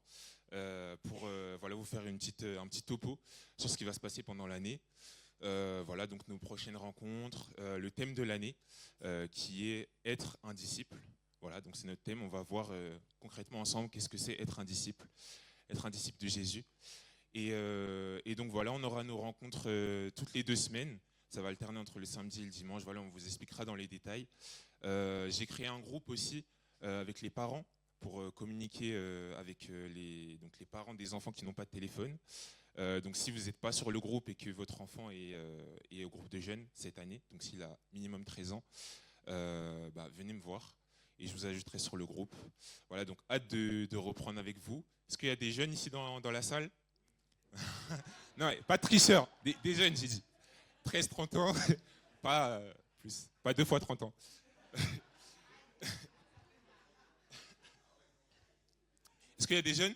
pour voilà, vous faire un petit topo sur ce qui va se passer pendant l'année. Voilà, donc nos prochaines rencontres, le thème de l'année qui est être un disciple. Voilà, donc c'est notre thème. On va voir concrètement ensemble qu'est-ce que c'est être un disciple de Jésus. Et donc voilà, on aura nos rencontres toutes les 2 semaines. Ça va alterner entre le samedi et le dimanche. Voilà, on vous expliquera dans les détails. J'ai créé un groupe aussi avec les parents pour communiquer avec les parents des enfants qui n'ont pas de téléphone. Donc si vous n'êtes pas sur le groupe et que votre enfant est au groupe de jeunes cette année, donc s'il a minimum 13 ans, venez me voir et je vous ajouterai sur le groupe. Voilà, donc hâte de reprendre avec vous. Est-ce qu'il y a des jeunes ici dans la salle? Non, pas de tricheurs, des jeunes, j'ai dit. 13-30 ans, pas plus, pas 2 fois 30 ans. Est-ce qu'il y a des jeunes?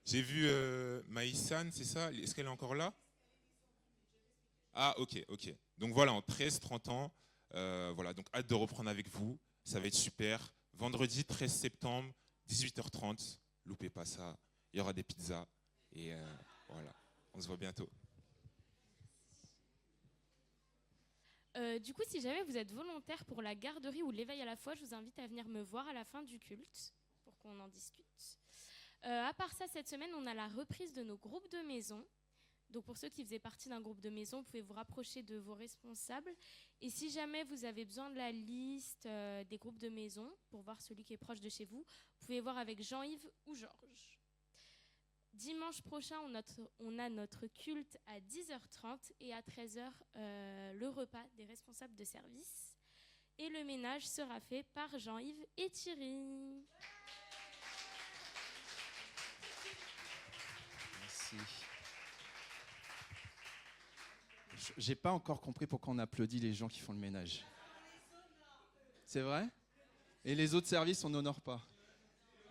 J'ai vu Maïsan, c'est ça? Est-ce qu'elle est encore là? Ah, ok. Donc voilà, en 13-30 ans, voilà, donc hâte de reprendre avec vous. Ça va être super. Vendredi 13 septembre, 18h30. Loupez pas ça. Il y aura des pizzas. Et voilà, on se voit bientôt. Du coup, si jamais vous êtes volontaire pour la garderie ou l'éveil à la foi, je vous invite à venir me voir à la fin du culte pour qu'on en discute. À part ça, cette semaine, on a la reprise de nos groupes de maison. Donc pour ceux qui faisaient partie d'un groupe de maison, vous pouvez vous rapprocher de vos responsables. Et si jamais vous avez besoin de la liste des groupes de maison pour voir celui qui est proche de chez vous, vous pouvez voir avec Jean-Yves ou Georges. Dimanche prochain, on a notre culte à 10h30 et à 13h, le repas des responsables de service. Et le ménage sera fait par Jean-Yves et Thierry. Merci. J'ai pas encore compris pourquoi on applaudit les gens qui font le ménage. C'est vrai? Et les autres services, on n'honore pas.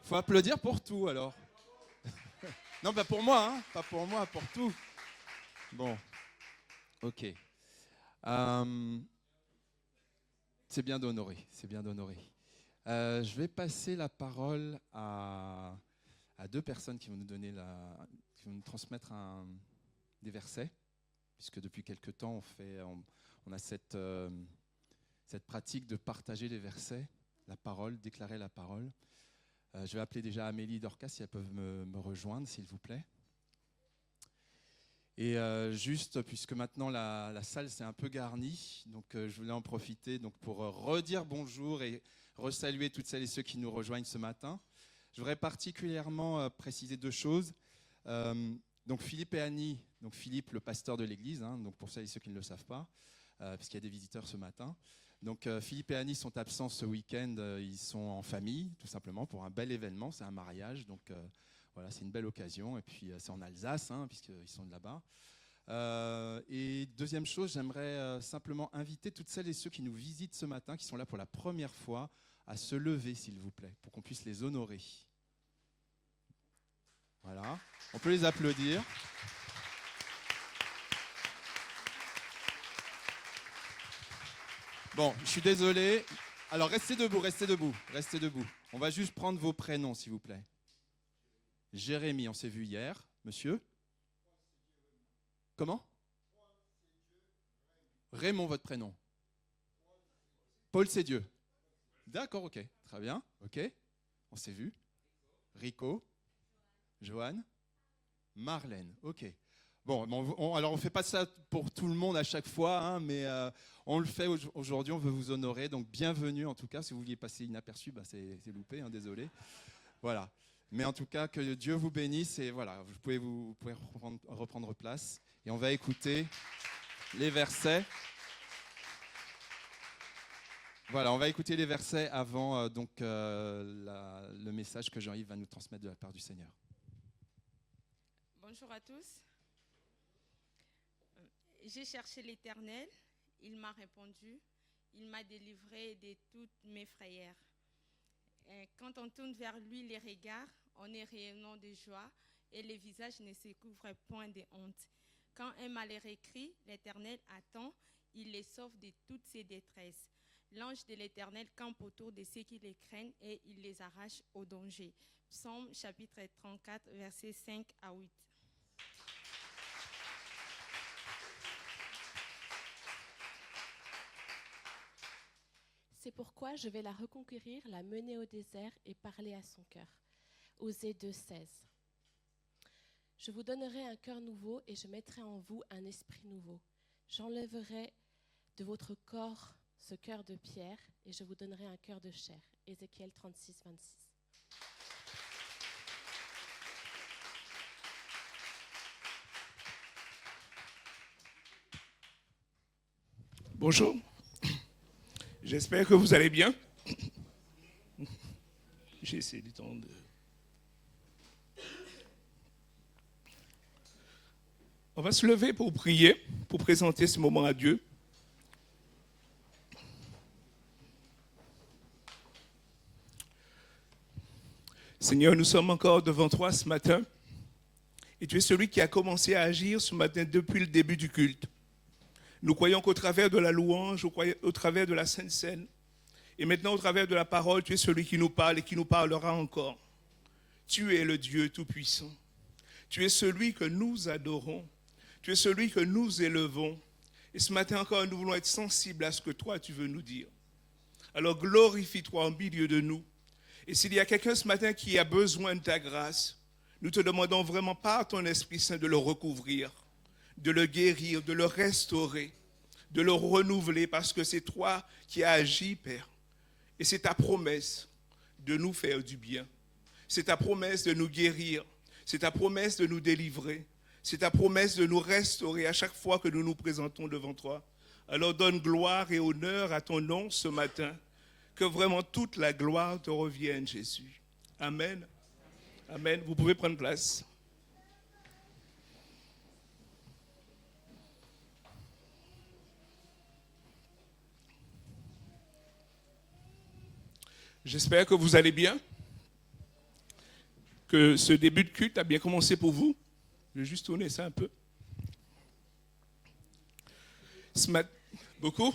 Faut applaudir pour tout alors. Non, pas pour moi, hein. Pas pour moi, pour tout. Bon, ok. C'est bien d'honorer, c'est bien d'honorer. Je vais passer la parole à deux personnes qui vont nous transmettre des versets, puisque depuis quelque temps on a cette pratique de partager les versets, la parole, déclarer la parole. Je vais appeler déjà Amélie et Dorcas si elles peuvent me rejoindre, s'il vous plaît. Et juste, puisque maintenant la salle s'est un peu garnie, donc je voulais en profiter pour redire bonjour et resaluer toutes celles et ceux qui nous rejoignent ce matin. Je voudrais particulièrement préciser deux choses. Donc Philippe et Annie, donc Philippe le pasteur de l'église, hein, donc pour celles et ceux qui ne le savent pas, puisqu'il y a des visiteurs ce matin. Donc Philippe et Annie sont absents ce week-end, ils sont en famille tout simplement pour un bel événement, c'est un mariage, donc voilà, c'est une belle occasion, et puis c'est en Alsace, hein, puisqu'ils sont de là-bas. Et deuxième chose, j'aimerais simplement inviter toutes celles et ceux qui nous visitent ce matin, qui sont là pour la première fois, à se lever s'il vous plaît, pour qu'on puisse les honorer. Voilà, on peut les applaudir. Bon, je suis désolé. Alors, restez debout, restez debout, restez debout. On va juste prendre vos prénoms, s'il vous plaît. Jérémy, on s'est vu hier. Monsieur? Comment? Raymond, votre prénom. Paul, c'est Dieu. D'accord, ok. Très bien, ok. On s'est vu. Rico. Joanne. Marlène, ok. Bon, alors on ne fait pas ça pour tout le monde à chaque fois, hein, mais on le fait aujourd'hui, on veut vous honorer. Donc bienvenue en tout cas, si vous vouliez passer inaperçu, c'est loupé, hein, désolé. Voilà. Mais en tout cas, que Dieu vous bénisse et voilà, vous pouvez reprendre place. Et on va écouter les versets. Voilà, on va écouter les versets avant le message que Jean-Yves va nous transmettre de la part du Seigneur. Bonjour à tous. J'ai cherché l'Éternel, il m'a répondu, il m'a délivré de toutes mes frayeurs. Et quand on tourne vers lui les regards, on est rayonnant de joie et les visages ne se couvrent point de honte. Quand un malheur écrit, l'Éternel attend, il les sauve de toutes ses détresses. L'ange de l'Éternel campe autour de ceux qui les craignent et il les arrache au danger. Psaume chapitre 34, versets 5 à 8. C'est pourquoi je vais la reconquérir, la mener au désert et parler à son cœur. Osée 2,16. Je vous donnerai un cœur nouveau et je mettrai en vous un esprit nouveau. J'enlèverai de votre corps ce cœur de pierre et je vous donnerai un cœur de chair. Ézéchiel 36, 26. Bonjour. J'espère que vous allez bien. J'ai essayé du temps de... On va se lever pour prier, pour présenter ce moment à Dieu. Seigneur, nous sommes encore devant toi ce matin. Et tu es celui qui a commencé à agir ce matin depuis le début du culte. Nous croyons qu'au travers de la louange, au travers de la Sainte Seine, Et maintenant, au travers de la parole, tu es celui qui nous parle et qui nous parlera encore. Tu es le Dieu Tout-Puissant. Tu es celui que nous adorons. Tu es celui que nous élevons. Et ce matin encore, nous voulons être sensibles à ce que toi, tu veux nous dire. Alors glorifie-toi au milieu de nous. Et s'il y a quelqu'un ce matin qui a besoin de ta grâce, nous te demandons vraiment par ton Esprit Saint de le recouvrir, de le guérir, de le restaurer, de le renouveler, parce que c'est toi qui as agi, Père. Et c'est ta promesse de nous faire du bien. C'est ta promesse de nous guérir. C'est ta promesse de nous délivrer. C'est ta promesse de nous restaurer à chaque fois que nous nous présentons devant toi. Alors donne gloire et honneur à ton nom ce matin. Que vraiment toute la gloire te revienne, Jésus. Amen. Amen. Vous pouvez prendre place. J'espère que vous allez bien, que ce début de culte a bien commencé pour vous. Je vais juste tourner ça un peu. Beaucoup.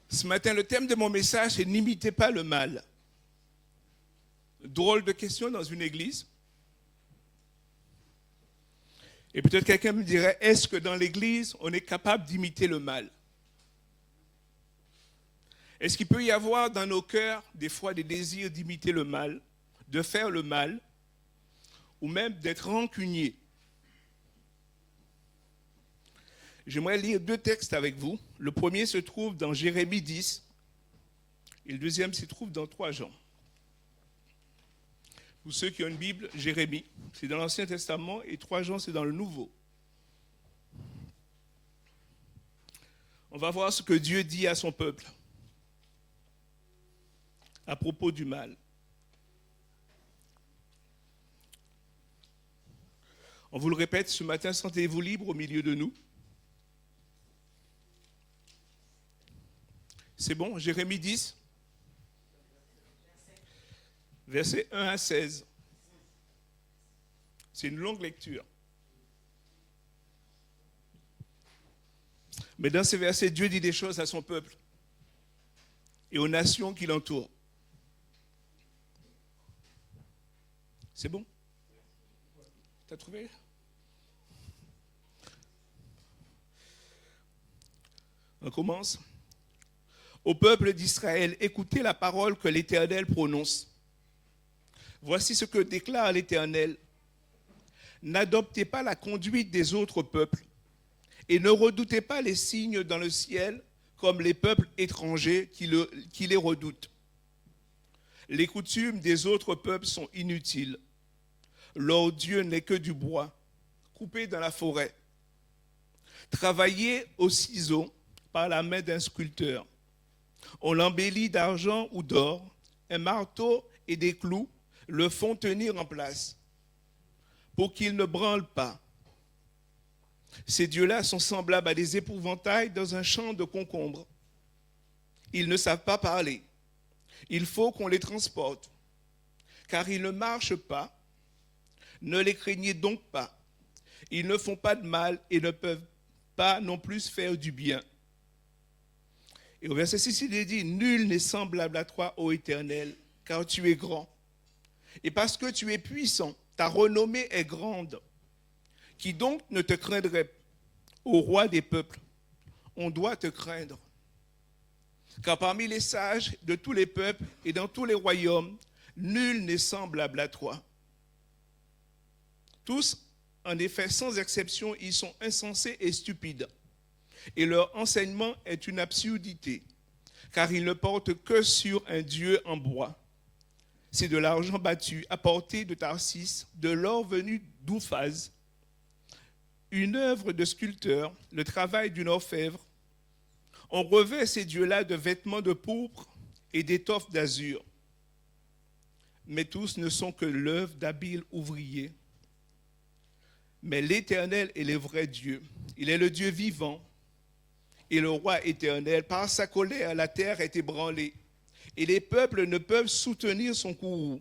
Ce matin, le thème de mon message est « N'imitez pas le mal ». Drôle de question dans une église. Et peut-être quelqu'un me dirait, est-ce que dans l'église, on est capable d'imiter le mal ? Est-ce qu'il peut y avoir dans nos cœurs des fois des désirs d'imiter le mal, de faire le mal, ou même d'être rancunier ? J'aimerais lire 2 textes avec vous. Le premier se trouve dans Jérémie 10 et le deuxième se trouve dans 3 Jean. Pour ceux qui ont une Bible, Jérémie, c'est dans l'Ancien Testament et 3 Jean, c'est dans le Nouveau. On va voir ce que Dieu dit à son peuple à propos du mal. On vous le répète, ce matin, sentez-vous libre au milieu de nous. C'est bon, Jérémie 10, versets 1 à 16. C'est une longue lecture. Mais dans ces versets, Dieu dit des choses à son peuple et aux nations qui l'entourent. C'est bon? T'as trouvé? On commence. Au peuple d'Israël, écoutez la parole que l'Éternel prononce. Voici ce que déclare l'Éternel. N'adoptez pas la conduite des autres peuples et ne redoutez pas les signes dans le ciel comme les peuples étrangers qui les redoutent. Les coutumes des autres peuples sont inutiles. Leur Dieu n'est que du bois, coupé dans la forêt, travaillé au ciseau par la main d'un sculpteur. On l'embellit d'argent ou d'or, un marteau et des clous le font tenir en place pour qu'il ne branle pas. Ces dieux-là sont semblables à des épouvantails dans un champ de concombres. Ils ne savent pas parler. Il faut qu'on les transporte, car ils ne marchent pas. Ne les craignez donc pas. Ils ne font pas de mal et ne peuvent pas non plus faire du bien. Et au verset 6, il est dit, « Nul n'est semblable à toi, ô Éternel, car tu es grand. Et parce que tu es puissant, ta renommée est grande. Qui donc ne te craindrait, ô roi des peuples? On doit te craindre. Car parmi les sages de tous les peuples et dans tous les royaumes, nul n'est semblable à toi. Tous, en effet, sans exception, ils sont insensés et stupides. Et leur enseignement est une absurdité, car ils ne portent que sur un Dieu en bois. C'est de l'argent battu, apporté de Tarsis, de l'or venu d'Ouphaz, une œuvre de sculpteur, le travail d'une orfèvre. On revêt ces dieux-là de vêtements de pourpre et d'étoffes d'azur. Mais tous ne sont que l'œuvre d'habiles ouvriers. Mais l'Éternel est le vrai Dieu. Il est le Dieu vivant et le roi éternel. Par sa colère, la terre est ébranlée et les peuples ne peuvent soutenir son courroux.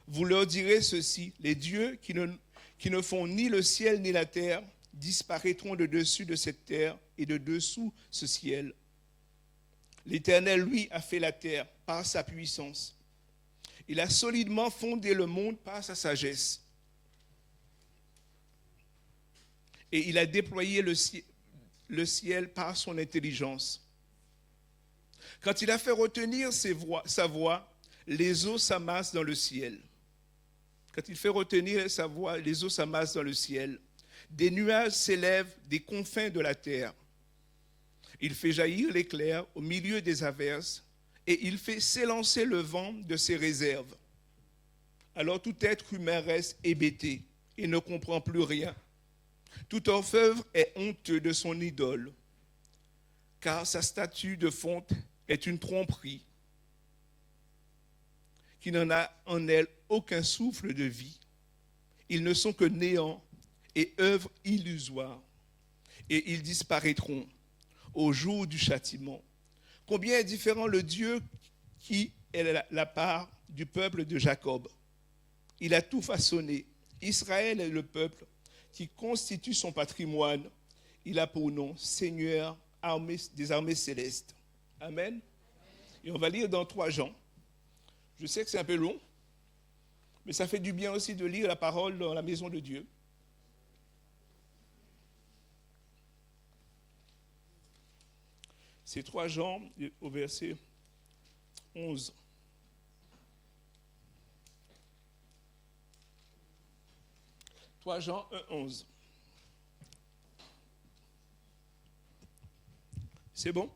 Vous leur direz ceci, les dieux qui ne font ni le ciel ni la terre disparaîtront de dessus de cette terre et de dessous ce ciel. L'Éternel, lui, a fait la terre par sa puissance. Il a solidement fondé le monde par sa sagesse. Et il a déployé le ciel par son intelligence. Quand il a fait retenir sa voix, les eaux s'amassent dans le ciel. Quand il fait retenir sa voix, les eaux s'amassent dans le ciel. Des nuages s'élèvent des confins de la terre. Il fait jaillir l'éclair au milieu des averses et il fait s'élancer le vent de ses réserves. Alors tout être humain reste hébété et ne comprend plus rien. Tout orfèvre est honteux de son idole, car sa statue de fonte est une tromperie, qui n'en a en elle aucun souffle de vie. Ils ne sont que néant et œuvres illusoires, et ils disparaîtront au jour du châtiment. Combien est différent le Dieu qui est la part du peuple de Jacob. Il a tout façonné. Israël est le peuple qui constitue son patrimoine. Il a pour nom Seigneur des armées célestes. Amen. Et on va lire dans 3 Jean. Je sais que c'est un peu long, mais ça fait du bien aussi de lire la parole dans la maison de Dieu. C'est 3 Jean au verset 11. « 3 Jean 1, 11. C'est bon?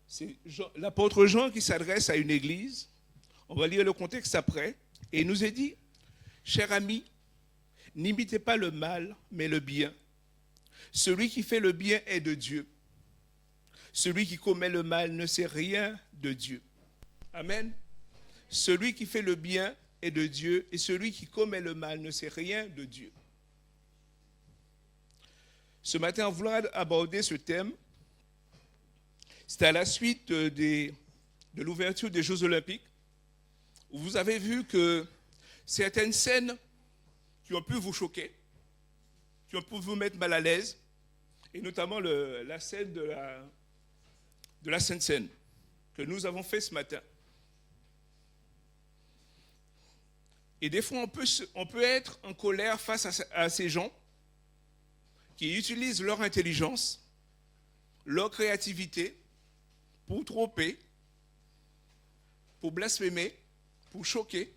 C'est l'apôtre Jean qui s'adresse à une église. On va lire le contexte après. Et il nous est dit, « Chers amis, n'imitez pas le mal, mais le bien. Celui qui fait le bien est de Dieu. Celui qui commet le mal ne sait rien de Dieu. » Amen. Celui qui fait le bien est de Dieu et celui qui commet le mal ne sait rien de Dieu. Ce matin, en voulant aborder ce thème, c'est à la suite de l'ouverture des Jeux Olympiques, où vous avez vu que certaines scènes qui ont pu vous choquer, qui ont pu vous mettre mal à l'aise, et notamment la scène de la Sainte Seine que nous avons fait ce matin. Et des fois, on peut être en colère face à ces gens qui utilisent leur intelligence, leur créativité pour tromper, pour blasphémer, pour choquer.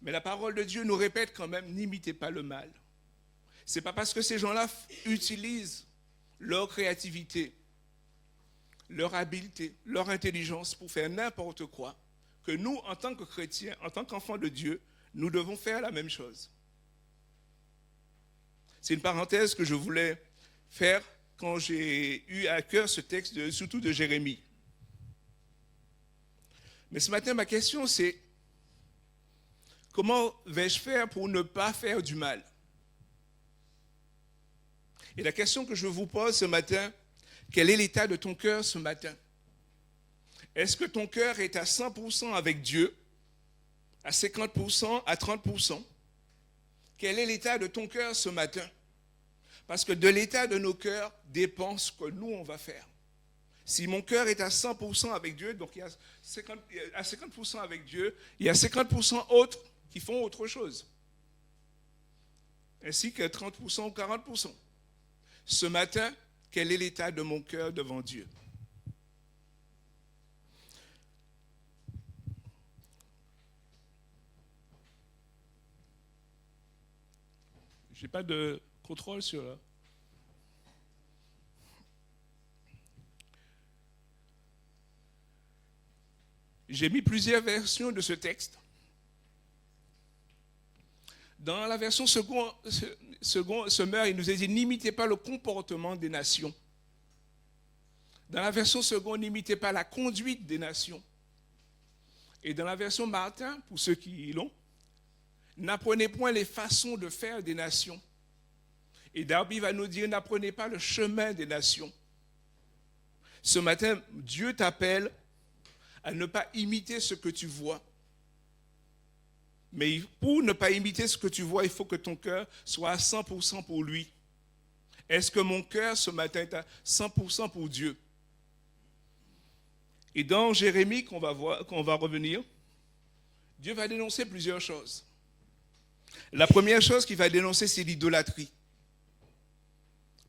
Mais la parole de Dieu nous répète quand même, n'imitez pas le mal. Ce n'est pas parce que ces gens-là utilisent leur créativité, leur habileté, leur intelligence pour faire n'importe quoi, que nous, en tant que chrétiens, en tant qu'enfants de Dieu, nous devons faire la même chose. C'est une parenthèse que je voulais faire quand j'ai eu à cœur ce texte, surtout de Jérémie. Mais ce matin, ma question c'est, comment vais-je faire pour ne pas faire du mal? Et la question que je vous pose ce matin, quel est l'état de ton cœur ce matin? Est-ce que ton cœur est à 100% avec Dieu, à 50%, à 30%? Quel est l'état de ton cœur ce matin? Parce que de l'état de nos cœurs dépend ce que nous, on va faire. Si mon cœur est à 100% avec Dieu, donc il y a 50% avec Dieu, il y a 50% autres qui font autre chose. Ainsi que 30% ou 40%. Ce matin, quel est l'état de mon cœur devant Dieu? Je n'ai pas de contrôle sur là. J'ai mis plusieurs versions de ce texte. Dans la version Semeur, il nous est dit, n'imitez pas le comportement des nations. Dans la version seconde, n'imitez pas la conduite des nations. Et dans la version Martin, pour ceux qui l'ont, n'apprenez point les façons de faire des nations. Et Darby va nous dire, n'apprenez pas le chemin des nations. Ce matin, Dieu t'appelle à ne pas imiter ce que tu vois, Mais pour ne pas imiter ce que tu vois, il faut que ton cœur soit à 100% pour lui. Est-ce que mon cœur ce matin est à 100% pour Dieu? Et dans Jérémie, qu'on va revenir, Dieu va dénoncer plusieurs choses. La première chose qu'il va dénoncer, c'est l'idolâtrie.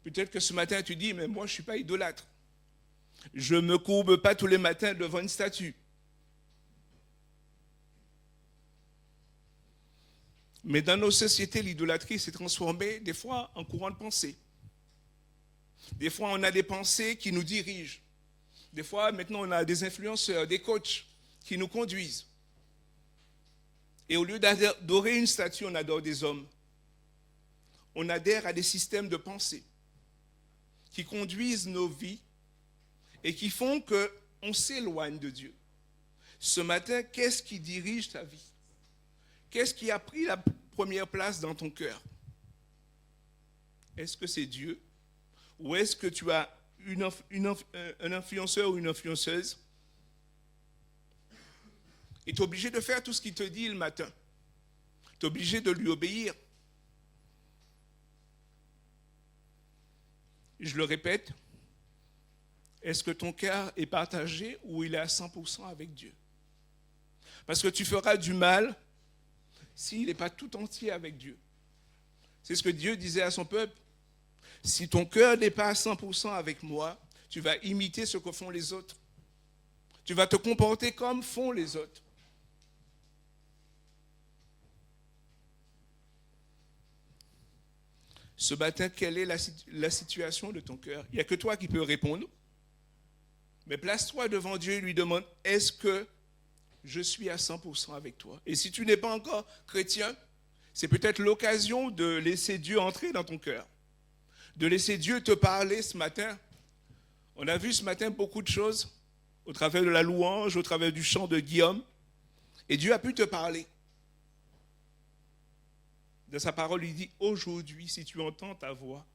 Peut-être que ce matin, tu dis, mais moi, je ne suis pas idolâtre. Je ne me courbe pas tous les matins devant une statue. Mais dans nos sociétés, l'idolâtrie s'est transformée des fois en courant de pensée. Des fois, on a des pensées qui nous dirigent. Des fois, maintenant, on a des influenceurs, des coachs qui nous conduisent. Et au lieu d'adorer une statue, on adore des hommes. On adhère à des systèmes de pensée qui conduisent nos vies et qui font qu'on s'éloigne de Dieu. Ce matin, qu'est-ce qui dirige ta vie? Qu'est-ce qui a pris la première place dans ton cœur? Est-ce que c'est Dieu? Ou est-ce que tu as un influenceur ou une influenceuse et tu es obligé de faire tout ce qu'il te dit le matin? Tu es obligé de lui obéir. Je le répète, est-ce que ton cœur est partagé ou il est à 100% avec Dieu? Parce que tu feras du mal s'il n'est pas tout entier avec Dieu. C'est ce que Dieu disait à son peuple. Si ton cœur n'est pas à 100% avec moi, tu vas imiter ce que font les autres. Tu vas te comporter comme font les autres. Ce matin, quelle est la situation de ton cœur? Il n'y a que toi qui peux répondre. Mais place-toi devant Dieu et lui demande, est-ce que je suis à 100% avec toi? Et si tu n'es pas encore chrétien, c'est peut-être l'occasion de laisser Dieu entrer dans ton cœur. De laisser Dieu te parler ce matin. On a vu ce matin beaucoup de choses au travers de la louange, au travers du chant de Guillaume. Et Dieu a pu te parler. Dans sa parole, il dit, aujourd'hui, si tu entends ta voix,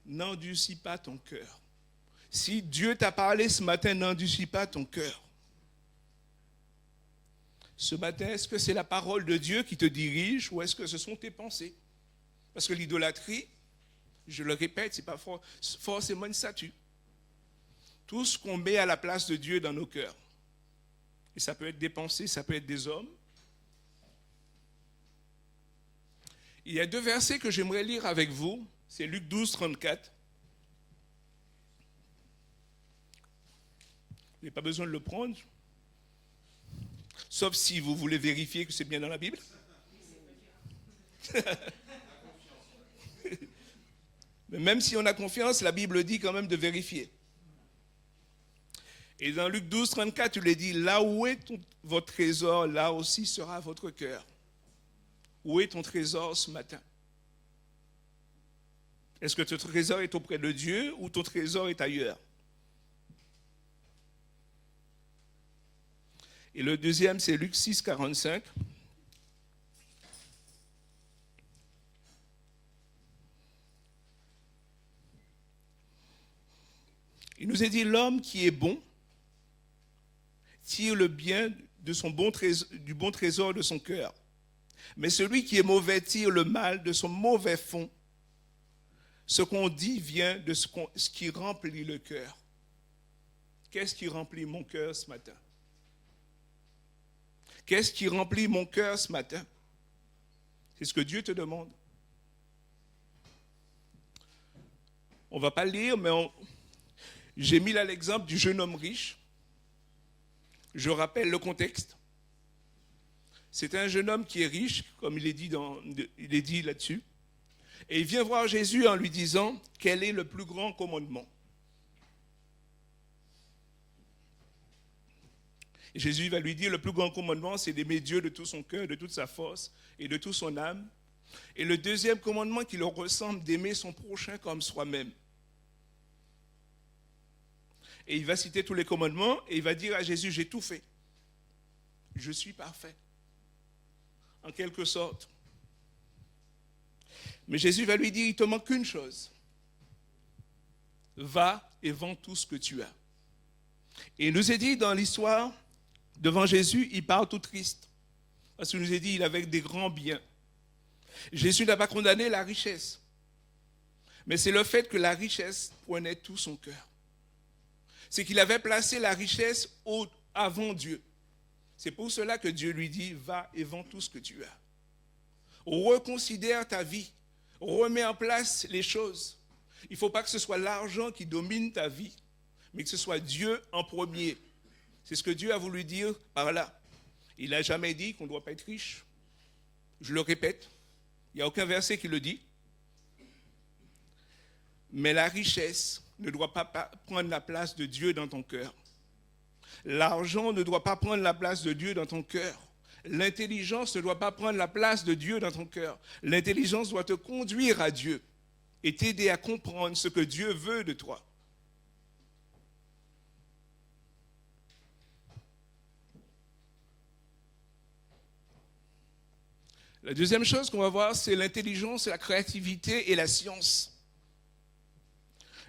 n'endurcis pas ton cœur. Si Dieu t'a parlé ce matin, n'endurcis pas ton cœur. Ce matin, est-ce que c'est la parole de Dieu qui te dirige ou est-ce que ce sont tes pensées? Parce que l'idolâtrie, je le répète, ce n'est pas forcément une statue. Tout ce qu'on met à la place de Dieu dans nos cœurs. Et ça peut être des pensées, ça peut être des hommes. Il y a 2 versets que j'aimerais lire avec vous. C'est Luc 12, 34. Vous n'avez pas besoin de le prendre. Sauf si vous voulez vérifier que c'est bien dans la Bible. Mais même si on a confiance, la Bible dit quand même de vérifier. Et dans Luc 12, 34, tu l'as dit, là où est votre trésor, là aussi sera votre cœur. Où est ton trésor ce matin? Est-ce que ton trésor est auprès de Dieu ou ton trésor est ailleurs? Et le deuxième, c'est Luc 6, 45. Il nous est dit, l'homme qui est bon tire le bien de du bon trésor de son cœur. Mais celui qui est mauvais tire le mal de son mauvais fond. Ce qu'on dit vient de ce qui remplit le cœur. Qu'est-ce qui remplit mon cœur ce matin? Qu'est-ce qui remplit mon cœur ce matin? C'est ce que Dieu te demande. On ne va pas le lire, mais j'ai mis là l'exemple du jeune homme riche. Je rappelle le contexte. C'est un jeune homme qui est riche, comme il est dit là-dessus. Et il vient voir Jésus en lui disant, quel est le plus grand commandement? Et Jésus va lui dire, le plus grand commandement, c'est d'aimer Dieu de tout son cœur, de toute sa force et de toute son âme. Et le deuxième commandement qui leur ressemble, d'aimer son prochain comme soi-même. Et il va citer tous les commandements et il va dire à Jésus, j'ai tout fait. Je suis parfait. En quelque sorte. Mais Jésus va lui dire, il te manque une chose. Va et vends tout ce que tu as. Et il nous est dit dans l'histoire, devant Jésus, il part tout triste. Parce qu'il nous est dit, il avait des grands biens. Jésus n'a pas condamné la richesse. Mais c'est le fait que la richesse prenait tout son cœur. C'est qu'il avait placé la richesse avant Dieu. C'est pour cela que Dieu lui dit, va et vends tout ce que tu as. Reconsidère ta vie. Remets en place les choses. Il ne faut pas que ce soit l'argent qui domine ta vie, mais que ce soit Dieu en premier. C'est ce que Dieu a voulu dire par là. Il n'a jamais dit qu'on ne doit pas être riche. Je le répète, il n'y a aucun verset qui le dit. Mais la richesse ne doit pas prendre la place de Dieu dans ton cœur. L'argent ne doit pas prendre la place de Dieu dans ton cœur. L'intelligence ne doit pas prendre la place de Dieu dans ton cœur. L'intelligence doit te conduire à Dieu et t'aider à comprendre ce que Dieu veut de toi. La deuxième chose qu'on va voir, c'est l'intelligence, la créativité et la science.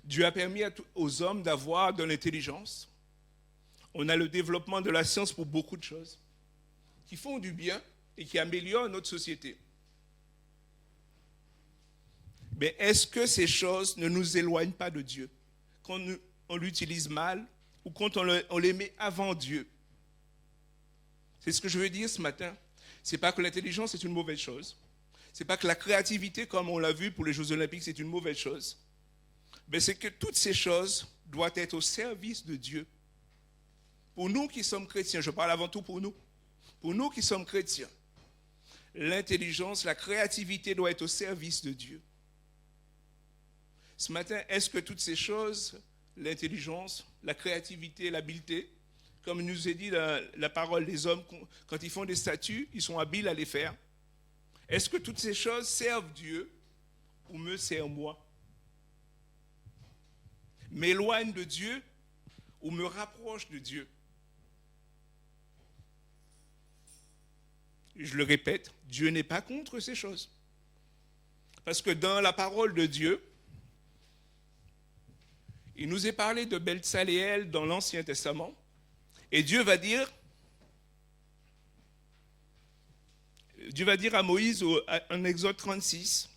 Dieu a permis aux hommes d'avoir de l'intelligence. On a le développement de la science pour beaucoup de choses qui font du bien et qui améliorent notre société. Mais est-ce que ces choses ne nous éloignent pas de Dieu quand on l'utilise mal ou quand on les met avant Dieu? C'est ce que je veux dire ce matin. Ce n'est pas que l'intelligence est une mauvaise chose. Ce n'est pas que la créativité, comme on l'a vu pour les Jeux Olympiques, c'est une mauvaise chose. Mais c'est que toutes ces choses doivent être au service de Dieu. Pour nous qui sommes chrétiens, je parle avant tout pour nous qui sommes chrétiens, l'intelligence, la créativité doit être au service de Dieu. Ce matin, est-ce que toutes ces choses, l'intelligence, la créativité, l'habileté, comme nous est dit la parole des hommes, quand ils font des statues, ils sont habiles à les faire. Est-ce que toutes ces choses servent Dieu ou me servent moi? M'éloignent de Dieu ou me rapprochent de Dieu? Je le répète, Dieu n'est pas contre ces choses. Parce que dans la parole de Dieu, il nous est parlé de Beltsaléel dans l'Ancien Testament. Et Dieu va dire à Moïse en Exode 36,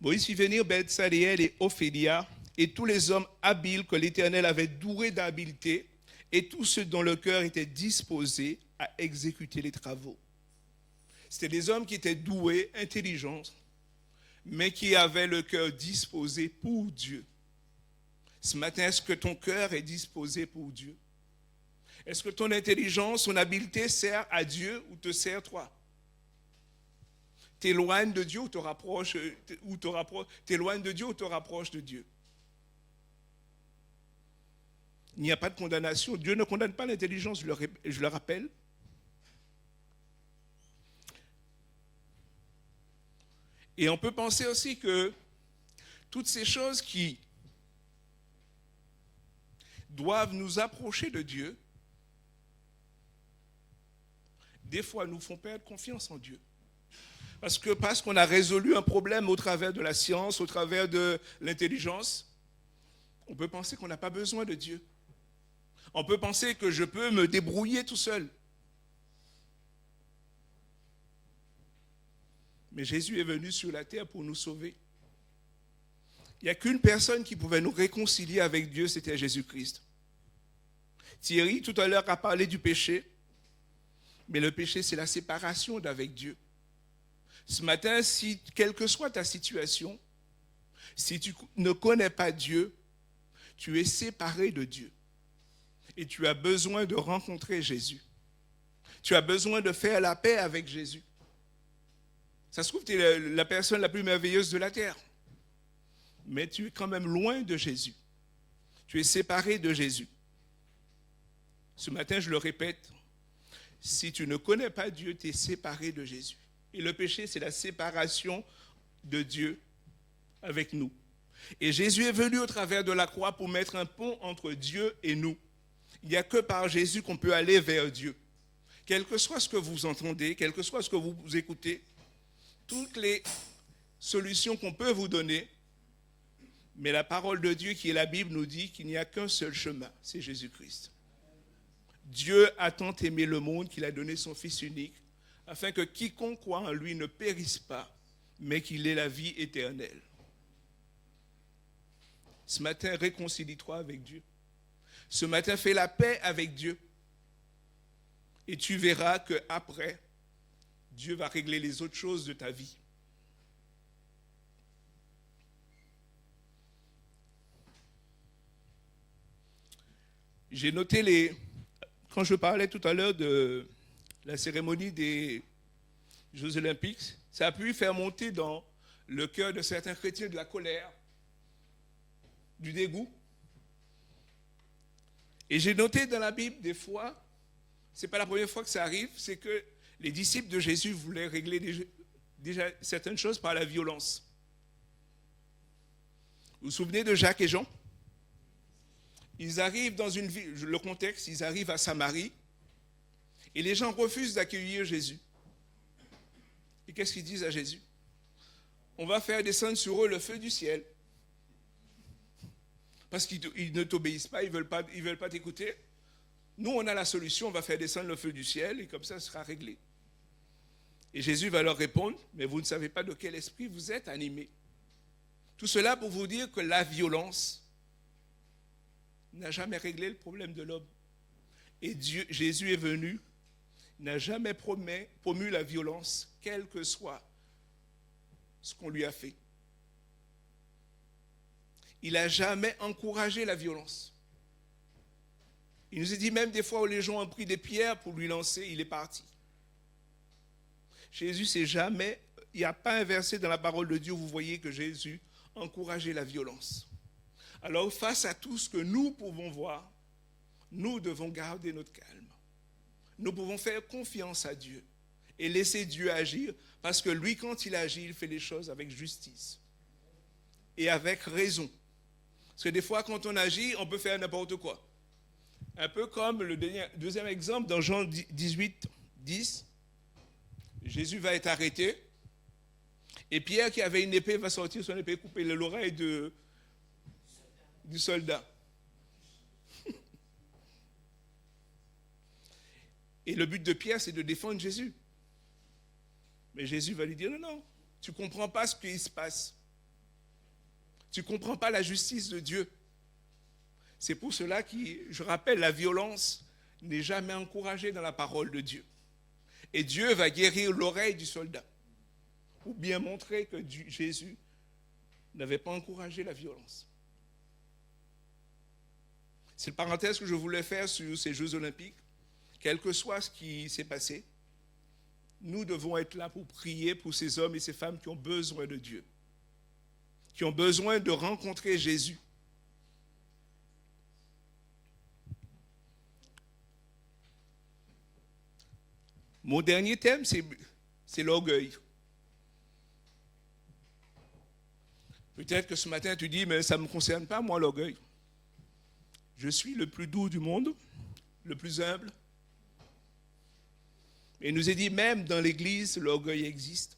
Moïse fit venir Beltsaléel et Ophélia et tous les hommes habiles que l'Éternel avait doués d'habileté et tous ceux dont le cœur était disposé à exécuter les travaux. C'était des hommes qui étaient doués, intelligents, mais qui avaient le cœur disposé pour Dieu. Ce matin, est-ce que ton cœur est disposé pour Dieu? Est-ce que ton intelligence, ton habileté sert à Dieu ou te sert toi? T'éloignes de Dieu ou te rapproches, t'éloignes de Dieu ou te rapproches de Dieu? Il n'y a pas de condamnation. Dieu ne condamne pas l'intelligence, je le rappelle. Et on peut penser aussi que toutes ces choses qui doivent nous approcher de Dieu, des fois nous font perdre confiance en Dieu. Parce qu'on a résolu un problème au travers de la science, au travers de l'intelligence, on peut penser qu'on n'a pas besoin de Dieu. On peut penser que je peux me débrouiller tout seul. Mais Jésus est venu sur la terre pour nous sauver. Il n'y a qu'une personne qui pouvait nous réconcilier avec Dieu, c'était Jésus-Christ. Thierry, tout à l'heure, a parlé du péché. Mais le péché, c'est la séparation d'avec Dieu. Ce matin, si, quelle que soit ta situation, si tu ne connais pas Dieu, tu es séparé de Dieu. Et tu as besoin de rencontrer Jésus. Tu as besoin de faire la paix avec Jésus. Ça se trouve, tu es la personne la plus merveilleuse de la terre. Mais tu es quand même loin de Jésus. Tu es séparé de Jésus. Ce matin, je le répète, si tu ne connais pas Dieu, tu es séparé de Jésus. Et le péché, c'est la séparation de Dieu avec nous. Et Jésus est venu au travers de la croix pour mettre un pont entre Dieu et nous. Il n'y a que par Jésus qu'on peut aller vers Dieu. Quel que soit ce que vous entendez, quel que soit ce que vous écoutez, toutes les solutions qu'on peut vous donner, mais la parole de Dieu qui est la Bible nous dit qu'il n'y a qu'un seul chemin, c'est Jésus-Christ. Dieu a tant aimé le monde qu'il a donné son Fils unique, afin que quiconque croit en lui ne périsse pas, mais qu'il ait la vie éternelle. Ce matin, réconcilie-toi avec Dieu. Ce matin, fais la paix avec Dieu. Et tu verras qu'après, Dieu va régler les autres choses de ta vie. J'ai noté quand je parlais tout à l'heure de la cérémonie des Jeux Olympiques, ça a pu faire monter dans le cœur de certains chrétiens de la colère, du dégoût. Et j'ai noté dans la Bible des fois, ce n'est pas la première fois que ça arrive, c'est que les disciples de Jésus voulaient régler déjà certaines choses par la violence. Vous vous souvenez de Jacques et Jean? Ils arrivent dans une ville, le contexte, ils arrivent à Samarie, et les gens refusent d'accueillir Jésus. Et qu'est-ce qu'ils disent à Jésus? On va faire descendre sur eux le feu du ciel. Parce qu'ils ne t'obéissent pas, ils ne veulent pas t'écouter. Nous, on a la solution, on va faire descendre le feu du ciel, et comme ça, ce sera réglé. Et Jésus va leur répondre, mais vous ne savez pas de quel esprit vous êtes animés. Tout cela pour vous dire que la violence n'a jamais réglé le problème de l'homme. Et Jésus est venu, n'a jamais promu la violence, quel que soit ce qu'on lui a fait. Il n'a jamais encouragé la violence. Il nous a dit même des fois où les gens ont pris des pierres pour lui lancer, il est parti. Jésus, c'est jamais, il n'y a pas un verset dans la parole de Dieu où vous voyez que Jésus encourageait la violence. Alors, face à tout ce que nous pouvons voir, nous devons garder notre calme. Nous pouvons faire confiance à Dieu et laisser Dieu agir, parce que lui, quand il agit, il fait les choses avec justice et avec raison. Parce que des fois, quand on agit, on peut faire n'importe quoi. Un peu comme le deuxième exemple dans Jean 18, 10. Jésus va être arrêté et Pierre, qui avait une épée, va sortir son épée et couper l'oreille du soldat. Et le but de Pierre, c'est de défendre Jésus. Mais Jésus va lui dire, non, tu ne comprends pas ce qui se passe. Tu ne comprends pas la justice de Dieu. C'est pour cela que, je rappelle, la violence n'est jamais encouragée dans la parole de Dieu. Et Dieu va guérir l'oreille du soldat, ou bien montrer que Jésus n'avait pas encouragé la violence. C'est une parenthèse que je voulais faire sur ces Jeux Olympiques. Quel que soit ce qui s'est passé, nous devons être là pour prier pour ces hommes et ces femmes qui ont besoin de Dieu, qui ont besoin de rencontrer Jésus. Mon dernier thème, c'est l'orgueil. Peut-être que ce matin, tu dis, mais ça ne me concerne pas, moi, l'orgueil. Je suis le plus doux du monde, le plus humble. Et il nous est dit, même dans l'Église, l'orgueil existe.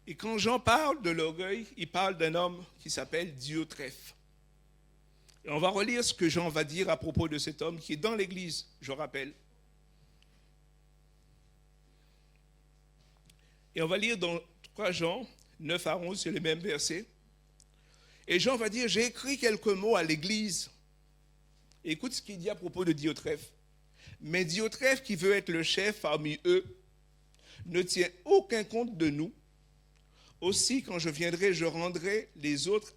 Et quand Jean parle de l'orgueil, il parle d'un homme qui s'appelle Diotrephe. Et on va relire ce que Jean va dire à propos de cet homme qui est dans l'Église, je rappelle. Et on va lire dans 3 Jean, 9 à 11, c'est les mêmes versets. Et Jean va dire, j'ai écrit quelques mots à l'Église. Écoute ce qu'il dit à propos de Diotrephe. Mais Diotrephe, qui veut être le chef parmi eux, ne tient aucun compte de nous. Aussi, quand je viendrai, je rendrai les autres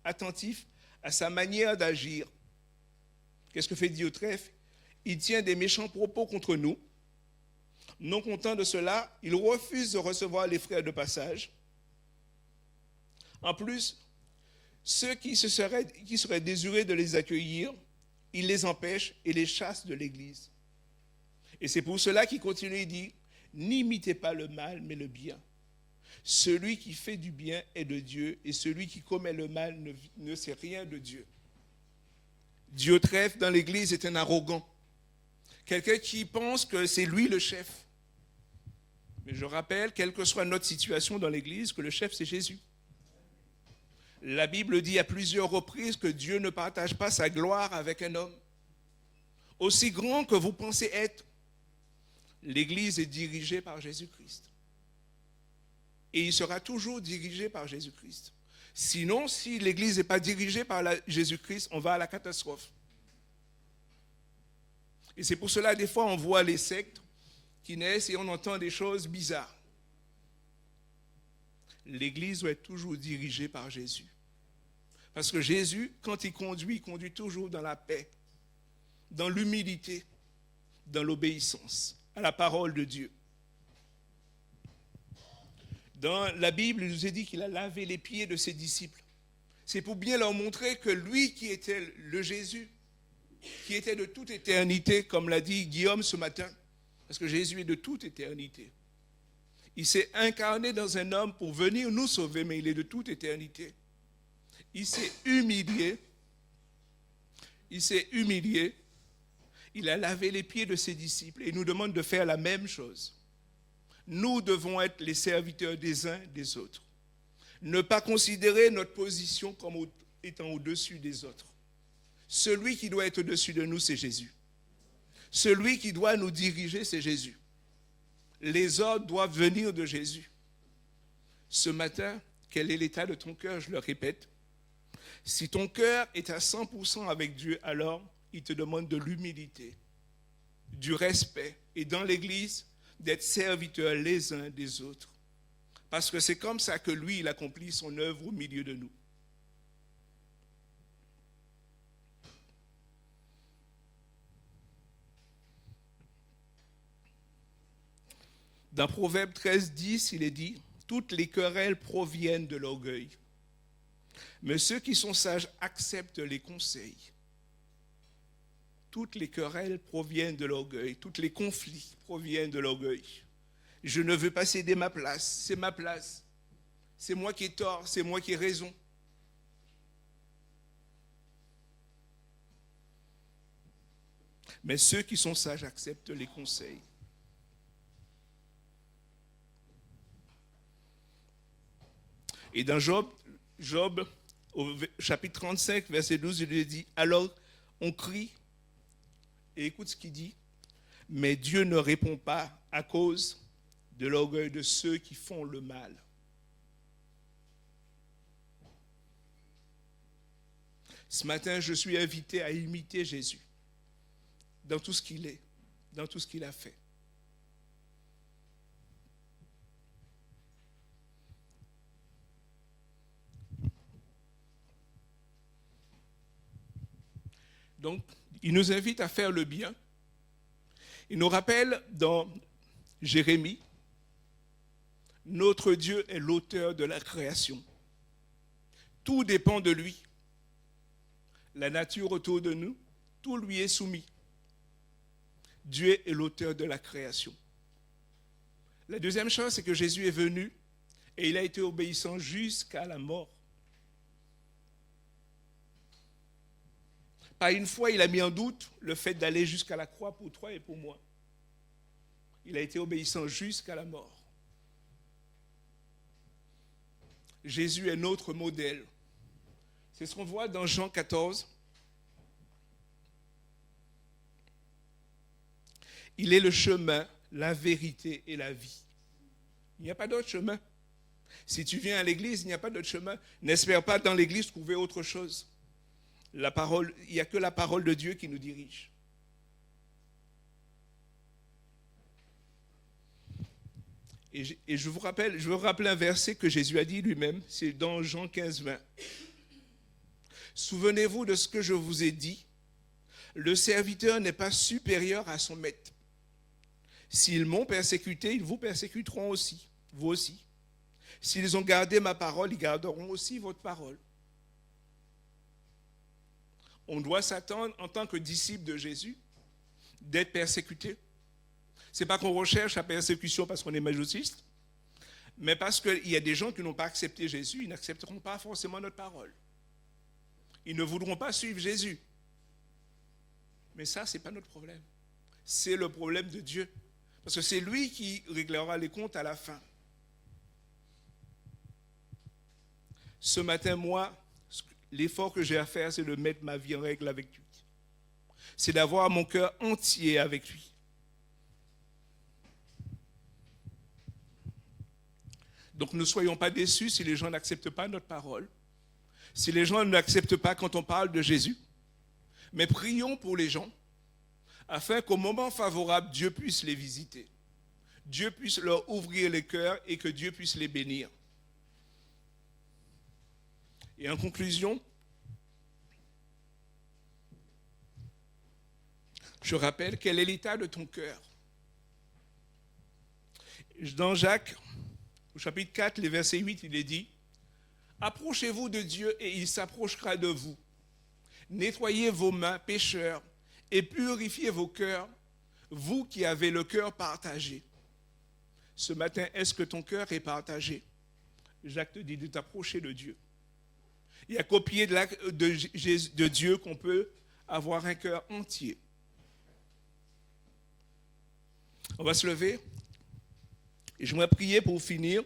attentifs à sa manière d'agir. Qu'est-ce que fait Diotrephe? Il tient des méchants propos contre nous. Non content de cela, il refuse de recevoir les frères de passage. En plus, ceux qui seraient désireux de les accueillir, il les empêche et les chasse de l'Église. Et c'est pour cela qu'il continue et dit, n'imitez pas le mal, mais le bien. Celui qui fait du bien est de Dieu, et celui qui commet le mal ne sait rien de Dieu. Diotrephe dans l'Église est un arrogant, quelqu'un qui pense que c'est lui le chef. Mais je rappelle, quelle que soit notre situation dans l'Église, que le chef c'est Jésus. La Bible dit à plusieurs reprises que Dieu ne partage pas sa gloire avec un homme. Aussi grand que vous pensez être, l'Église est dirigée par Jésus-Christ. Et il sera toujours dirigé par Jésus-Christ. Sinon, si l'Église n'est pas dirigée par Jésus-Christ, on va à la catastrophe. Et c'est pour cela, des fois, on voit les sectes qui naissent et on entend des choses bizarres. L'Église doit être toujours dirigée par Jésus. Parce que Jésus, quand il conduit toujours dans la paix, dans l'humilité, dans l'obéissance à la parole de Dieu. Dans la Bible, il nous est dit qu'il a lavé les pieds de ses disciples. C'est pour bien leur montrer que lui qui était le Jésus, qui était de toute éternité, comme l'a dit Guillaume ce matin, parce que Jésus est de toute éternité. Il s'est incarné dans un homme pour venir nous sauver, mais il est de toute éternité. Il s'est humilié. Il a lavé les pieds de ses disciples et il nous demande de faire la même chose. Nous devons être les serviteurs des uns des autres. Ne pas considérer notre position comme étant au-dessus des autres. Celui qui doit être au-dessus de nous, c'est Jésus. Celui qui doit nous diriger, c'est Jésus. Les ordres doivent venir de Jésus. Ce matin, quel est l'état de ton cœur? Je le répète. Si ton cœur est à 100% avec Dieu, alors il te demande de l'humilité, du respect et dans l'Église, d'être serviteurs les uns des autres. Parce que c'est comme ça que lui, il accomplit son œuvre au milieu de nous. Dans Proverbe 13, 10, il est dit « Toutes les querelles proviennent de l'orgueil, mais ceux qui sont sages acceptent les conseils. » Toutes les querelles proviennent de l'orgueil, tous les conflits proviennent de l'orgueil. Je ne veux pas céder ma place, c'est ma place. C'est moi qui ai tort, c'est moi qui ai raison. Mais ceux qui sont sages acceptent les conseils. Et dans Job, au chapitre 35, verset 12, il lui dit, alors on crie, et écoute ce qu'il dit, mais Dieu ne répond pas à cause de l'orgueil de ceux qui font le mal. Ce matin, je suis invité à imiter Jésus dans tout ce qu'il est, dans tout ce qu'il a fait. Donc, il nous invite à faire le bien. Il nous rappelle dans Jérémie, notre Dieu est l'auteur de la création. Tout dépend de lui. La nature autour de nous, tout lui est soumis. Dieu est l'auteur de la création. La deuxième chose, c'est que Jésus est venu et il a été obéissant jusqu'à la mort. Pas une fois, il a mis en doute le fait d'aller jusqu'à la croix pour toi et pour moi. Il a été obéissant jusqu'à la mort. Jésus est notre modèle. C'est ce qu'on voit dans Jean 14. Il est le chemin, la vérité et la vie. Il n'y a pas d'autre chemin. Si tu viens à l'église, il n'y a pas d'autre chemin. N'espère pas dans l'église trouver autre chose. La parole, il n'y a que la parole de Dieu qui nous dirige. Et je veux rappeler un verset que Jésus a dit lui-même, c'est dans Jean 15, 20. Souvenez-vous de ce que je vous ai dit. Le serviteur n'est pas supérieur à son maître. S'ils m'ont persécuté, ils vous persécuteront aussi, vous aussi. S'ils ont gardé ma parole, ils garderont aussi votre parole. On doit s'attendre, en tant que disciple de Jésus, d'être persécuté. Ce n'est pas qu'on recherche la persécution parce qu'on est masochiste, mais parce qu'il y a des gens qui n'ont pas accepté Jésus, ils n'accepteront pas forcément notre parole. Ils ne voudront pas suivre Jésus. Mais ça, ce n'est pas notre problème. C'est le problème de Dieu. Parce que c'est lui qui réglera les comptes à la fin. Ce matin, moi, l'effort que j'ai à faire, c'est de mettre ma vie en règle avec lui. c'est d'avoir mon cœur entier avec lui. Donc ne soyons pas déçus si les gens n'acceptent pas notre parole, si les gens n'acceptent pas quand on parle de Jésus, mais prions pour les gens afin qu'au moment favorable, Dieu puisse les visiter, Dieu puisse leur ouvrir les cœurs et que Dieu puisse les bénir. Et en conclusion, je rappelle quel est l'état de ton cœur. Dans Jacques, au chapitre 4, les versets 8, il est dit « Approchez-vous de Dieu et il s'approchera de vous. Nettoyez vos mains, pécheurs, et purifiez vos cœurs, vous qui avez le cœur partagé. » Ce matin, est-ce que ton cœur est partagé? Jacques te dit de t'approcher de Dieu. Il n'y a qu'au pied de Dieu qu'on peut avoir un cœur entier. On va se lever. Et j'aimerais prier pour finir.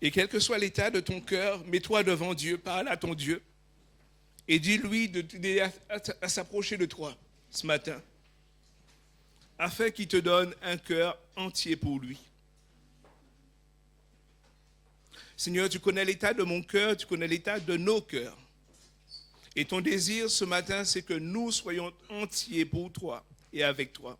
Et quel que soit l'état de ton cœur, mets-toi devant Dieu, parle à ton Dieu. Et dis-lui de t'aider à s'approcher de toi ce matin, afin qu'il te donne un cœur entier pour lui. Seigneur, tu connais l'état de mon cœur, tu connais l'état de nos cœurs. Et ton désir ce matin, c'est que nous soyons entiers pour toi et avec toi.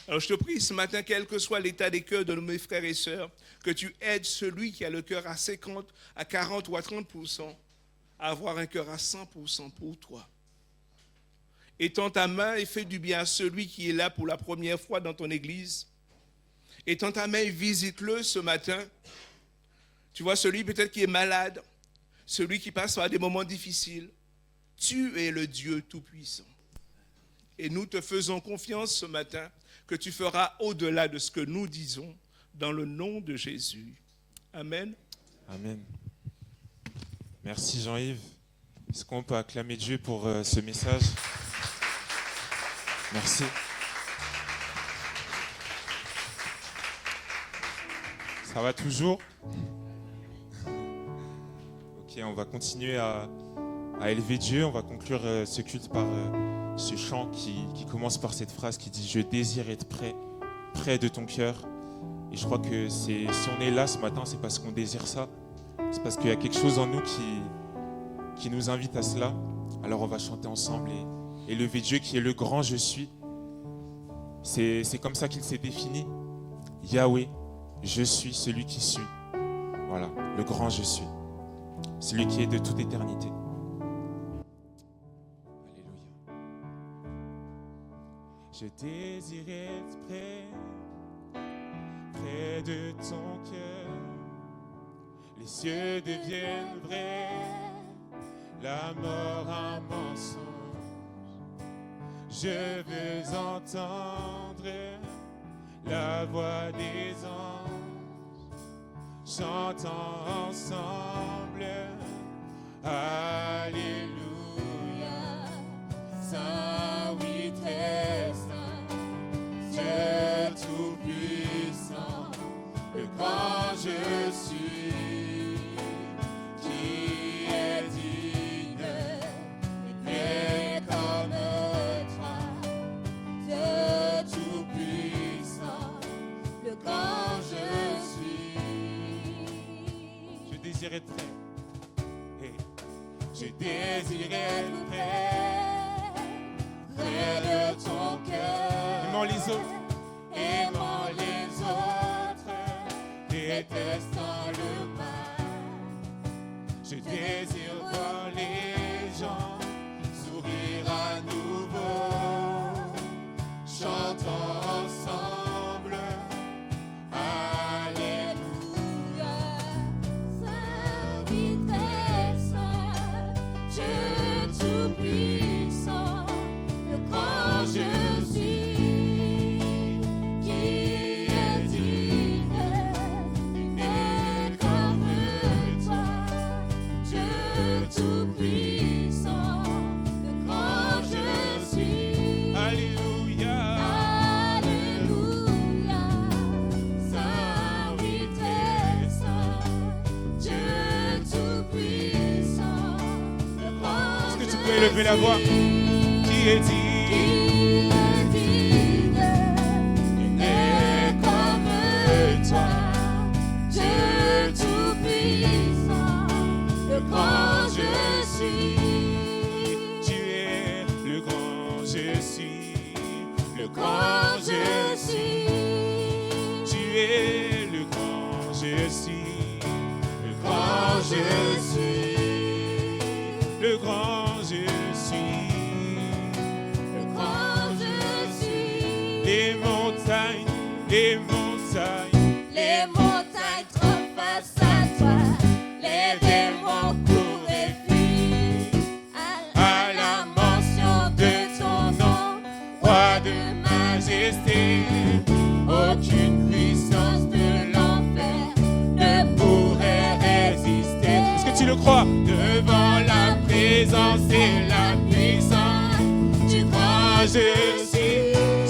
Alors je te prie ce matin, quel que soit l'état des cœurs de mes frères et sœurs, que tu aides celui qui a le cœur à 50, à 40 ou à 30%, à avoir un cœur à 100% pour toi. Étends ta main et fais du bien à celui qui est là pour la première fois dans ton église. Étends ta main et visite-le ce matin. Tu vois, celui peut-être qui est malade, celui qui passe par des moments difficiles. Tu es le Dieu Tout-Puissant. Et nous te faisons confiance ce matin que tu feras au-delà de ce que nous disons dans le nom de Jésus. Amen. Amen. Merci Jean-Yves. Est-ce qu'on peut acclamer Dieu pour ce message? Merci. Ça va toujours? Ok, on va continuer à élever Dieu. On va conclure ce culte par ce chant qui commence par cette phrase qui dit « Je désire être près de ton cœur ». Et je crois que si on est là ce matin, c'est parce qu'on désire ça. C'est parce qu'il y a quelque chose en nous qui nous invite à cela. Alors on va chanter ensemble et élever Dieu qui est le grand je suis. C'est comme ça qu'il s'est défini. Yahweh, je suis celui qui suis. Voilà, le grand je suis. Celui qui est de toute éternité. Alléluia. Je désire être près de ton cœur. Les cieux deviennent vrais, la mort un mensonge. Je veux entendre la voix des anges, chantant ensemble. Alléluia, Saint, oui, très saint, Dieu tout-puissant, le grand je suis, qui est digne, et comme toi, Dieu tout-puissant, le grand je suis. Je désire être prêt. Je désire être près de ton cœur. Aimant les autres, détestant le mal. Je désire voir les gens sourire à nouveau, chantant ensemble. Alléluia, Saint, oui, très saint, Dieu tout-puissant, le grand je suis. lever la voix. Qui est digne? Il n'est comme toi, Dieu tout-puissant, le grand je suis. Tu es le grand je suis, le grand Quand je je suis. suis, Tu es le grand je suis, le grand quand je je suis, suis, le grand je suis. quand je suis, Les montagnes, les montagnes, les montagnes tremblent face à toi, les démons courent et fuient à la mention de ton nom, roi de majesté, aucune puissance de l'enfer ne pourrait résister. est-ce que tu le crois? Devant la présence et la puissance du grand je suis.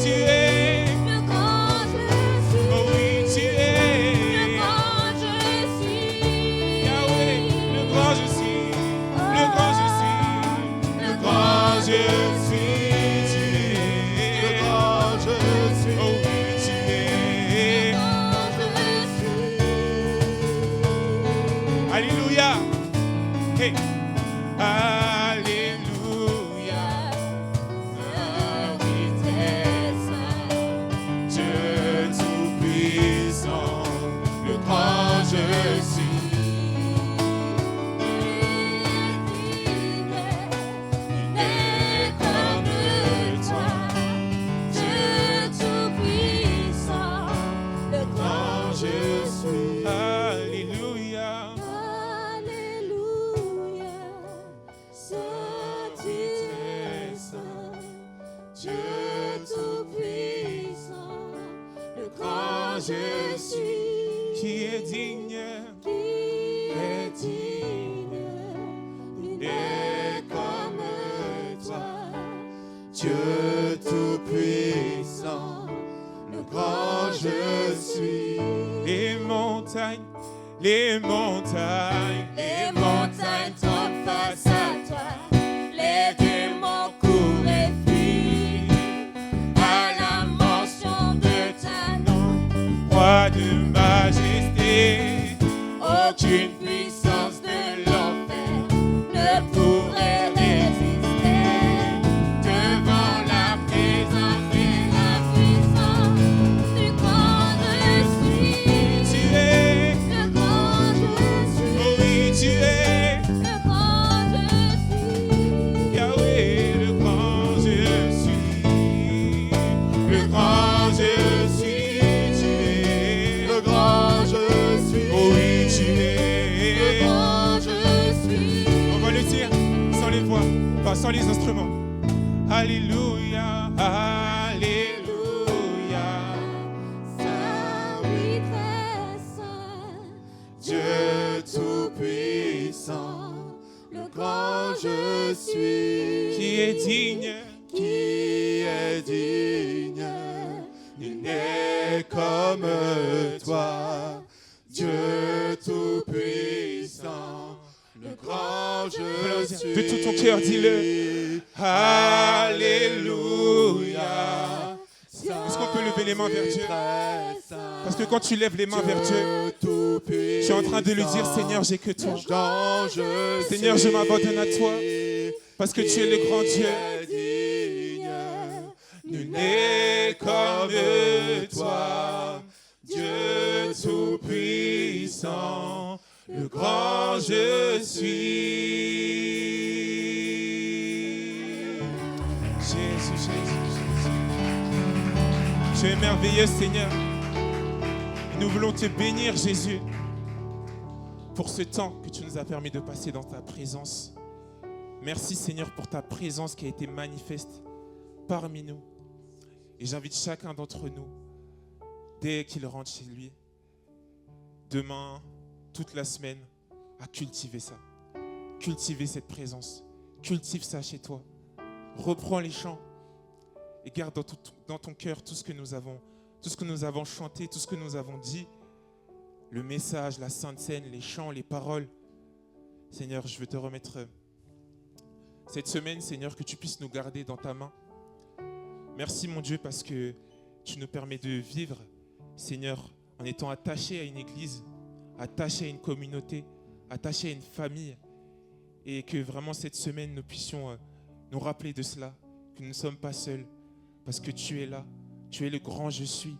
Tu es, Le grand je suis. oh oui, tu Le es, grand je suis. Yahweh, le grand je suis, le grand je suis, Le grand je suis. tu es, Le grand je suis. oh oui, tu Le es, grand je suis. alléluia, hey, alléluia, Ah oui, très saint, Dieu tout-puissant, le grand je suis. il est comme toi, Dieu tout-puissant, le grand je suis. Alléluia, Alléluia, saint tu es saint, Dieu tout-puissant, le grand je suis. qui est digne, Qui est digne, il est comme toi, Dieu tout-puissant, le grand je suis. les montagnes, les montagnes, les montagnes tombent face à toi, les démons courent et fuient à la mention de ta nom. roi de majesté, Aucune puissance de l'enfer ne pourrait résister devant la présence et la puissance du grand je suis. tu es, Le grand je suis. oh oui, tu es, Le grand je suis. Yahweh, le grand je suis, le grand je suis, tu es, Le grand je suis. oh oui, tu Le es. grand je suis. On va le dire sans les voix, pas sans les instruments. Alléluia, alléluia. Saint, oui, très saint, Dieu tout-puissant, le grand je suis. Qui est digne, Qui est digne, il n'est comme toi, Dieu tout-puissant, le grand je suis. de tout ton cœur, dis-le. Alléluia. Est-ce qu'on peut lever les mains vers Dieu? Parce que quand tu lèves les mains vers Dieu, tu es en train de lui dire, Seigneur, j'ai que toi. Seigneur, je m'abandonne à toi. Parce que tu es le grand Dieu. Nul n'est comme toi, Dieu tout-puissant, le grand je suis. Jésus, Jésus, Jésus. Tu es merveilleux, Seigneur. Et nous voulons te bénir, Jésus, pour ce temps que tu nous as permis de passer dans ta présence. Merci, Seigneur, pour ta présence qui a été manifeste parmi nous. Et j'invite chacun d'entre nous, dès qu'il rentre chez lui, demain, toute la semaine, à cultiver ça. Cultiver cette présence. Cultive ça chez toi. Reprends les chants et garde dans ton cœur tout ce que nous avons chanté, tout ce que nous avons dit. Le message, la sainte scène, les chants, les paroles. Seigneur, je veux te remettre cette semaine, Seigneur, que tu puisses nous garder dans ta main. Merci, mon Dieu, parce que tu nous permets de vivre, Seigneur, en étant attachés à une église, attachés à une communauté, attachés à une famille. Et que vraiment cette semaine, nous puissions nous rappeler de cela, que nous ne sommes pas seuls, parce que tu es là. Tu es le grand je suis,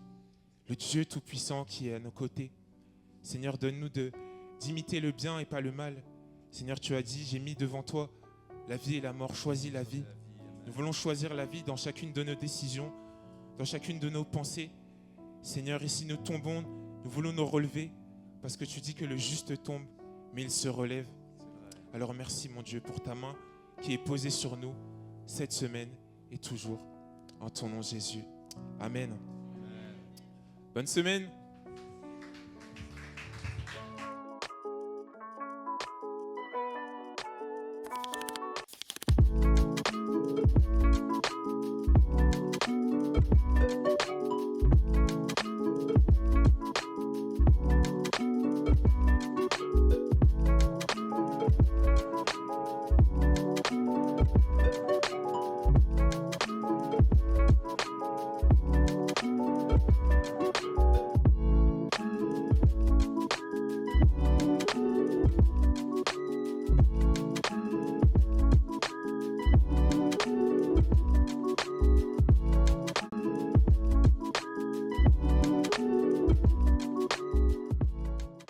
le Dieu Tout-Puissant qui est à nos côtés. Seigneur, donne-nous d'imiter le bien et pas le mal. Seigneur, tu as dit, j'ai mis devant toi la vie et la mort, choisis la vie. Nous voulons choisir la vie dans chacune de nos décisions, dans chacune de nos pensées. Seigneur, et si nous tombons, nous voulons nous relever, parce que tu dis que le juste tombe, mais il se relève. Alors merci, mon Dieu, pour ta main qui est posée sur nous cette semaine et toujours. En ton nom, Jésus. Amen. Bonne semaine.